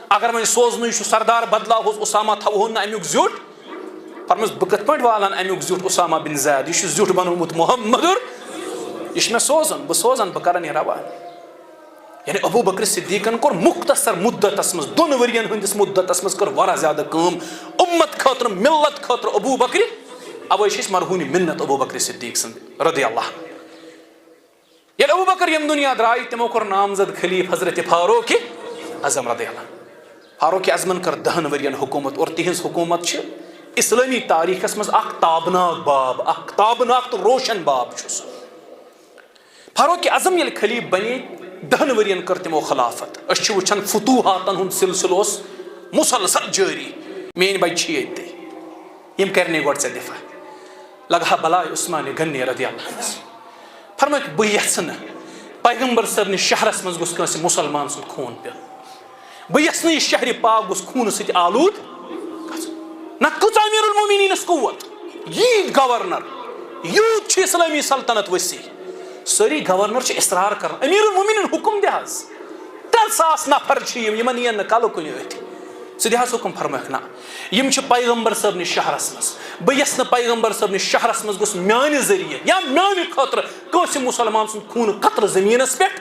اگر وۄنۍ سوزنٕے چھُ سردار بدلاوہوس اسامہ تھاوہون نہٕ امیُک زیُٹھ فرمس بہٕ کِتھ پٲٹھۍ والن امیُک زیُٹھ اسامہ بن زید یہِ چھُ زیُٹھ بنومُت محمدُر یہِ چھُ مےٚ سوزُن بہٕ سوزن بہٕ کرن یہِ روانہٕ یعنی ابو بکر صدیقن کوٚر مختصر مدتس منٛز دۄن ؤرین ہٕنٛدِس مدتس منٛز کٔر واریاہ زیادٕ کٲم اُمت خٲطرٕ ملت خٲطرٕ ابو بکر اوے چھِ أسۍ مرہوٗنہِ مِنت ابو بکر صدیق سٕنٛدِ رضی اللہ ییٚلہِ ابو بکر ییٚمہِ دُنیا درٛاے تِمو کوٚر نامزد خلیف حضرت فاروق اعظم رضی اللہ فاروق اعظمن کٔر 10 ؤرین حکوٗمت اور تِہنٛز حکوٗمت چھِ اسلٲمی تاریٖخس منٛز اکھ تابناک باب اکھ تابناک تہٕ روشن باب چھُ سُہ فاروق اعظم ییٚلہِ خلیف بنے 10 ؤرین کٔر تِمو خلافت أسۍ چھِ وٕچھان فتوحاتن ہُنٛد سلسلہٕ اوس مسلسل جٲری میٲنۍ بچہِ چھِ ییٚتہِ یِم کرنے گۄڈٕ ژےٚ دفاع لگہا بلاے عثمان غنی رضی اللہ عنہ فرمٲیکھ بہٕ یژھٕ نہٕ پیغمبر صٲبنِس شہرس منٛز گوٚژھ کٲنٛسہِ مُسلمان سُنٛد خوٗن پیوٚن بہٕ یژھٕ نہٕ یہِ شہرِ پاک گوٚژھ خوٗنہٕ سۭتۍ آلوٗد نتہٕ کۭژاہ امیٖر المومنیٖنس قوت ییٖتۍ گورنر یوٗت چھُ اسلٲمی سلطنت ؤسیع سٲری گورنر چھِ اصرار کران امیٖر المومنیٖن حُکم دِ حظ 3,000 نفر چھِ یِمن یِین نہٕ کلہٕ کُنہِ أتھۍ ژٕ دِ حظ حُکم فرمٲیکھ نہ یِم چھِ پیغمبر صٲبنِس شہرس منٛز بہٕ یژھٕ نہٕ پیغمبر صٲبنِس شہرس منٛز گوٚژھ میانہِ ذٔریعہٕ یا میانہِ خٲطرٕ کٲنٛسہِ مُسلمان سُنٛد خوٗنہٕ قطرٕ زٔمیٖنس پٮ۪ٹھ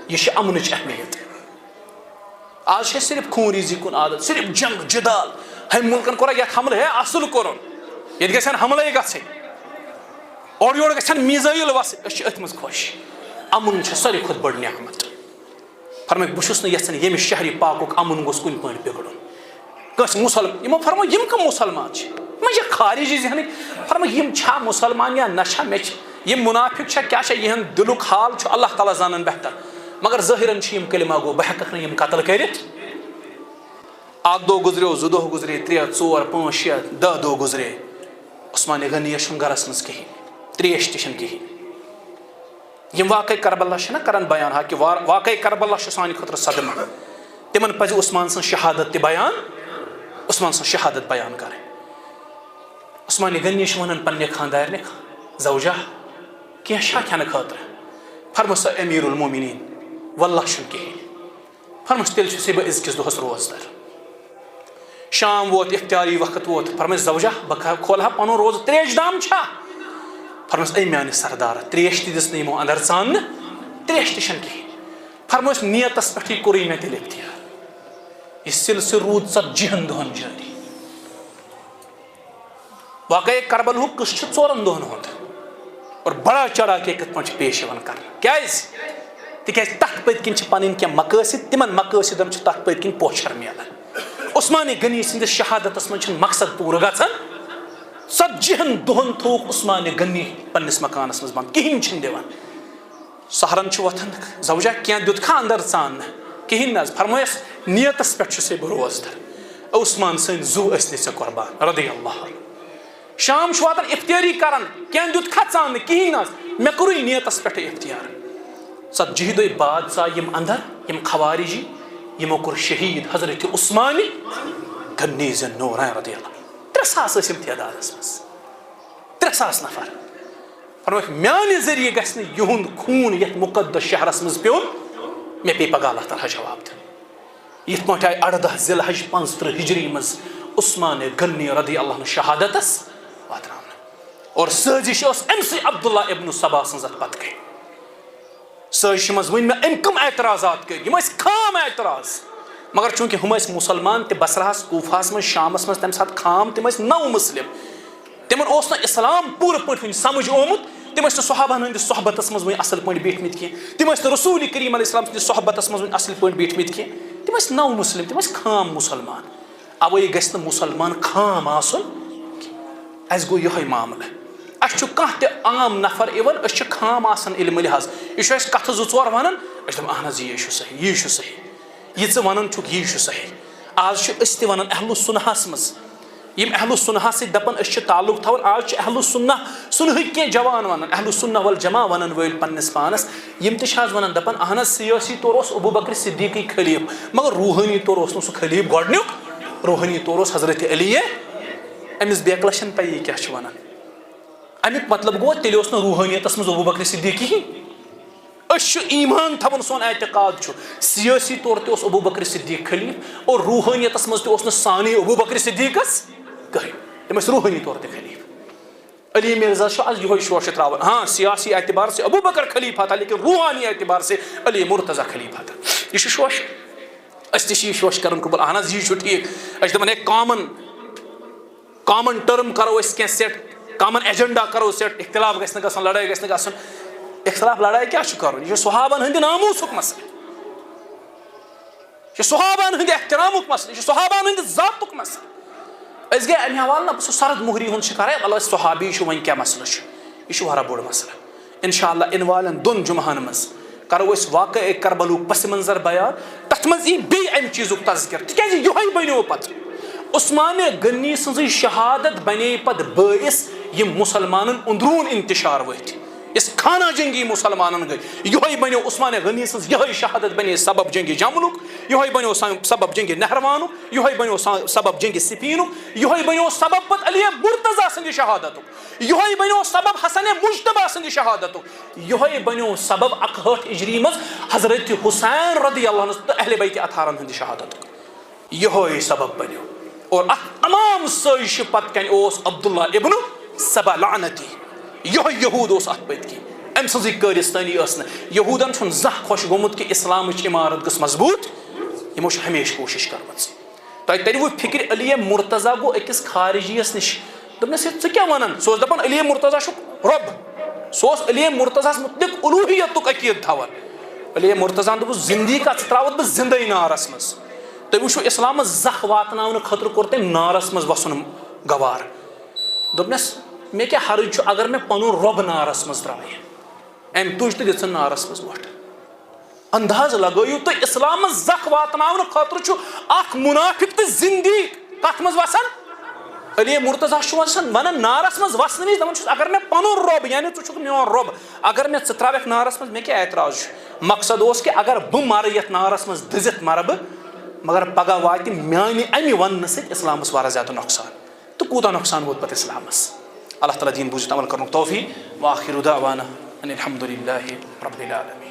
یہِ چھِ امنٕچ اہمیت آز چھِ أسۍ صرف خوٗنریٖزی کُن عادت صرف جنگ جدال ہمہِ مُلکن کوٚرا یتھ حملہٕ ہے اصل کوٚرُن ییٚتہِ گژھن حملے گژھٕنۍ اورٕ یورٕ گژھن میٖزایل وسٕنۍ أسۍ چھِ أتھۍ منٛز خۄش امُن چھِ ساروی کھۄتہٕ بٔڑ نعمت فرمٲیکھ بہٕ چھُس نہٕ یژھان ییٚمہِ شہرِ پاکُک امُن گوٚژھ کُنہِ پٲٹھۍ بِگڑُن کٲنٛسہِ مُسلمان یِمو فرمٲو یِم کٕم مُسلمان چھِ یِم چھِ خارجی ذہنٕکۍ فرمٲیکھ یِم چھا مُسلمان یا نہ چھا مےٚ چھِ یِم مُنافِق چھا کیٛاہ چھا یِہُنٛد دِلُک حال چھُ اللہ تعالیٰ زانان بہتر مگر ظٲہِرن چھِ یِم کلمہ گوٚو بہٕ ہٮ۪ککھ نہٕ یِم قتل کٔرِتھ اکھ دۄہ گُزریو 2 دۄہ گُزرے 3 4 5 6 10 دۄہ گُزرے عثمان غنیَس چھُنہٕ گرس منٛز کِہینۍ تریش تہِ چھنہٕ کِہینۍ یِم واقعے کربلا چھِنہ کران بیان حالانکہِ واقعے کربلا چھُ سانہِ خٲطرٕ صدمہٕ تِمن پزِ عثمان سٕنٛز شہادت تہِ بیان عثمان سٕنٛز شہادت بیان کرٕنۍ عثمان غنی چھُ ونان پننہِ خاندارنہِ زوجہ کینٛہہ چھا کھٮ۪نہٕ خٲطرٕ فرمٲو سا امیٖر المومنیٖن واللہ چھُنہٕ کِہینۍ فرمٲوُس تیٚلہِ چھُسے بہٕ أزکِس دۄہس روزدر شام ووت اختیاری وقت ووت فرمٲوِس زوجہ بہٕ کھولہا پنُن روزٕ تریش دام چھا فرمٲوِس اے میانہِ سردار تریش تہِ دِژ نہٕ یِمو اندر ژاننہٕ تریش تہِ چھنہٕ کِہینۍ فرمٲوِس نیتس پٮ۪ٹھٕے کوٚرُے مےٚ تیٚلہِ اختیار یہِ سلسلہٕ روٗد 40 دۄہن جٲری واقعے کربلہُک قٕصہٕ چھُ 4 دۄہن ہُنٛد اور بڑا چڑھا کے کت پہ پیش کر تکیاز تک پت کن پن کی مقاصد تمن مقاصدن تک پت کن پوچھر ملان عثمان غنی سندس شہادتس من مقصد پور گھان 40 دہن تھوک عثمان غنی پنس مکانس مز بند کہین دان سہرن وتھان زوجہ کی دت اندر ژان کہین فرمایس نیتس پہ سے بروس در عثمان سن زو ٲسۍ ژےٚ قربان رضی اللہ عنہ شام واتان افطاری کران کی دت ژان کہین مے کوٚرُے نیتس پہ اختیار 40 دۄہ بعد ژاے یم اندر یم خوارجی یمو کوٚر شہید حضرت عثمان غنی ذی نورین رضی اللہ 3,000 ٲسۍ یم تعدادس مز 3,000 نفر فرمایکھ میانہ ذریعہ گژھِ نہٕ یہُنٛد خوٗن یتھ مقدس شہرس مز پیوٚن مےٚ پیٚیہِ پگاہ اللہ تعالیٰ جواب دیُن یتھ پٲٹھۍ آیہِ 18 ذی الحج 35 ہجری مز عثمان غنی رضی اللہ عنہ شہادتس واتناونہٕ اور سٲزش ٲس أمسٕے عبداللہ ابن سبا سٕنٛز اتھ پتہٕ کَنۍ سٲزش منٛز ؤنۍ مےٚ أمۍ کٕم اعتراضات کٔرۍ یِم ٲسۍ خام اعتراض مگر چوٗنٛکہِ ہُم ٲسۍ مُسلمان تہِ بصراہس کوٗفاہس منٛز شامس منٛز تمہِ ساتہٕ خام تِم ٲسۍ نو مسلم تِمن اوس نہٕ اسلام پوٗرٕ پٲٹھۍ وُنہِ سمجھ آمُت تِم ٲسۍ نہٕ صحابہن ہٕنٛدِس صحبتس منٛز وُنہِ اصل پٲٹھۍ بیٖٹھمٕتۍ کینٛہہ تِم ٲسۍ نہٕ رسوٗل کریم علیہ السلام سٕنٛدِس صحبتس منٛز وُنہِ اصل پٲٹھۍ بیٖٹھمٕتۍ کینٛہہ تِم ٲسۍ نو مسلم تِم ٲسۍ خام مُسلمان اوے گژھِ نہٕ مُسلمان خام آسُن اسہِ گوٚو یِہوے معاملہٕ اسہِ چھُ کانٛہہ تہِ عام نفر یِوان أسۍ چھِ خام آسان علمہٕ لحاظ یہِ چھُ اسہِ کتھٕ 2-4 ونان أسۍ دپان اہن حظ یی چھُ صحیح یی چھُ صحیح یہِ ژٕ ونان چھُکھ یی چھُ صحیح آز چھِ أسۍ تہِ ونان اہل السُنہس منٛز یم اہل السنہ سۭتۍ دپان أسۍ چھِ تعلق تھاوان آز چھِ اہل السنہ سُنہٕکۍ کینٛہہ جوان ونان اہل السنہ والجماع ونان وٲلۍ پننس پانس یم تہِ چھِ آز ونان دپان اہن حظ سیٲسی طور اوس ابوٗ بکر صدیقٕے خلیٖف مگر روحٲنی طور اوس نہٕ سُہ خلیٖف گۄڈنیُک روحٲنی طور اوس حضرت علی أمِس بیکلس چھنہٕ پیی کیاہ چھِ ونان امیُک مطلب گوٚو تیٚلہِ اوس نہٕ روحٲنیتس منٛز ابوٗ بکر صدیق کِہیٖنۍ أسۍ چھِ ایٖمان تھاوان سون اعتقاد چھُ سیٲسی طور تہِ اوس ابوٗ بکر صدیق خلیٖف اور روحٲنیتس منٛز تہِ اوس نہٕ سانی ابوٗ بکر صدیقس کٕہٕنۍ تِم ٲسۍ روحٲنی طور تہِ خلیٖف علی مرزا چھُ آز یِہوے شوشہِ تراوان ہاں سیاسی اعتبار سے ابوٗ بکر خلیٖفہ تھا لیکن روحانی اعتبار سے علی مرتضیٰ خلیٖفہ تھا یہِ چھُ شوش أسۍ تہِ چھِ یہِ شوش کران قبول اہن حظ یی چھُ ٹھیٖک أسۍ چھِ دپان ہے کامن ٹٔرم کرو أسۍ کینٛہہ سیٹ کامن ایجنڈا کرو سیٹ اختلاف گژھِ نہٕ گژھُن لڑٲے گژھِ نہٕ گژھُن اختلاف لڑٲے کیاہ چھُ کرُن یہِ چھُ صحابن ہٕنٛدِ ناموٗسُک مسلہٕ یہِ چھُ صحابن ہٕنٛدِ احترامُک مسلہٕ یہِ چھُ صحابن ہٕنٛدِ ذاتُک مسلہٕ أسۍ گٔے امہِ حوالہٕ نہ سُہ سرد مُہری ہُنٛد شِکار ہے وَلہٕ أسۍ صحابی چھُ وۄنۍ کیاہ مسلہٕ چھُ یہِ چھُ واریاہ بوٚڑ مسلہٕ انشاء اللہ یِنہٕ والٮ۪ن 2 جُمعہن منٛز کرو أسۍ واقعے کربلُک پس منظر بیان تتھ منٛز یی بیٚیہِ امہِ چیٖزُک تذکِر تِکیازِ یِہوے بنیو پتہٕ عثمان غنی سٕنٛزٕے شہادت بنے پتہٕ بٲعث یِم مُسلمانن اندروٗن انتشار ؤتھۍ یۄس خانہ جنگی مُسلمانن گٔے یِہوے بنیو عثمان غنی سٕنٛز یِہوے شہادت بنے سبب جنگی جملُک یِہوے بنیو سبب جنگی نہروانُک یِہوے بنیو سبب جنگی سفیٖنُک یِہوے بنیو سبب پتہٕ علی مرتضیٰ سٕنٛدِ شہادتُک یِہوے بنیو سبب حسن مجتبیٰ سٕنٛدِ شہادتُک یِہوے بنیو سبب 61 ہجری منٛز حضرت حسین رضی اللہ عنہ تہٕ اہلِ بیتِ اطہارن ہٕنٛدِ شہادتُک یِہوے سبب بنیو اور اتھ تمام سٲزشہِ پتہٕ کنۍ اوس عبداللہ ابن سبا لعنتی یِہوے یہوٗد اوس اتھ پٔتۍ کِنۍ أمۍ سٕنٛزٕے کٲرِستٲنی ٲس نہٕ یہوٗدن چھُنہٕ زانٛہہ خۄش گوٚمُت کہِ اسلامٕچ عمارت گٔژھ مضبوٗط یِمو چھِ ہمیشہِ کوٗشش کٔرمٕژ تۄہہِ ترِوٕ فِکرِ علی مرتضیٰ گوٚو أکِس خارجیَس نِش دوٚپنَس ہے ژٕ کیاہ وَنان سُہ اوس دپان علی مرتضیٰ چھُ رۄب سُہ اوس علی مرتضیٰ ہس مُتعلق اُلوٗہیتُک عقیٖدٕ تھاوان علی مرتضیٰ دوٚپُس زندگی کا ژٕ تراوَتھ بہٕ زندے نارس منٛز تُہۍ وٕچھِو اسلامس زکھ واتناونہٕ خٲطرٕ کوٚر تٔمۍ نارس منٛز وسُن گوار دوٚپنس مےٚ کیاہ حرج چھُ اگر مےٚ پنُن رۄب نارس منٛز ترٛایہِ أمۍ تُج تہٕ دِژٕن نارس منٛز وۄٹھ انداز لگٲیِو تُہۍ اسلامس زکھ واتناونہٕ خٲطرٕ چھُ اکھ مُنافِق تہٕ زِندگی کتھ منٛز وسان علی مرتضیٰ چھُ ونان نارس منٛز وسنہٕ نِش دپان چھُس اگر مےٚ پنُن رۄب یعنی ژٕ چھُکھ میون رۄب اگر مےٚ ژٕ ترٛاوکھ نارس منٛز مےٚ کیاہ اعتراض چھُ مقصد اوس کہِ اگر بہٕ مرٕ یتھ نارس منٛز دٔزِتھ مرٕ بہٕ مگر پگہہ واتہِ میانہِ امہِ وننہٕ سۭتۍ اسلامس واریاہ زیادٕ نۄقصان تہٕ کوٗتاہ نۄقصان ووت پتہٕ اسلامس اللہ تعالیٰ دیٖن بوٗزِتھ عمل کرنُک توفیٖق وآخِر دعوانا ان الحمد للہ رب العالمین.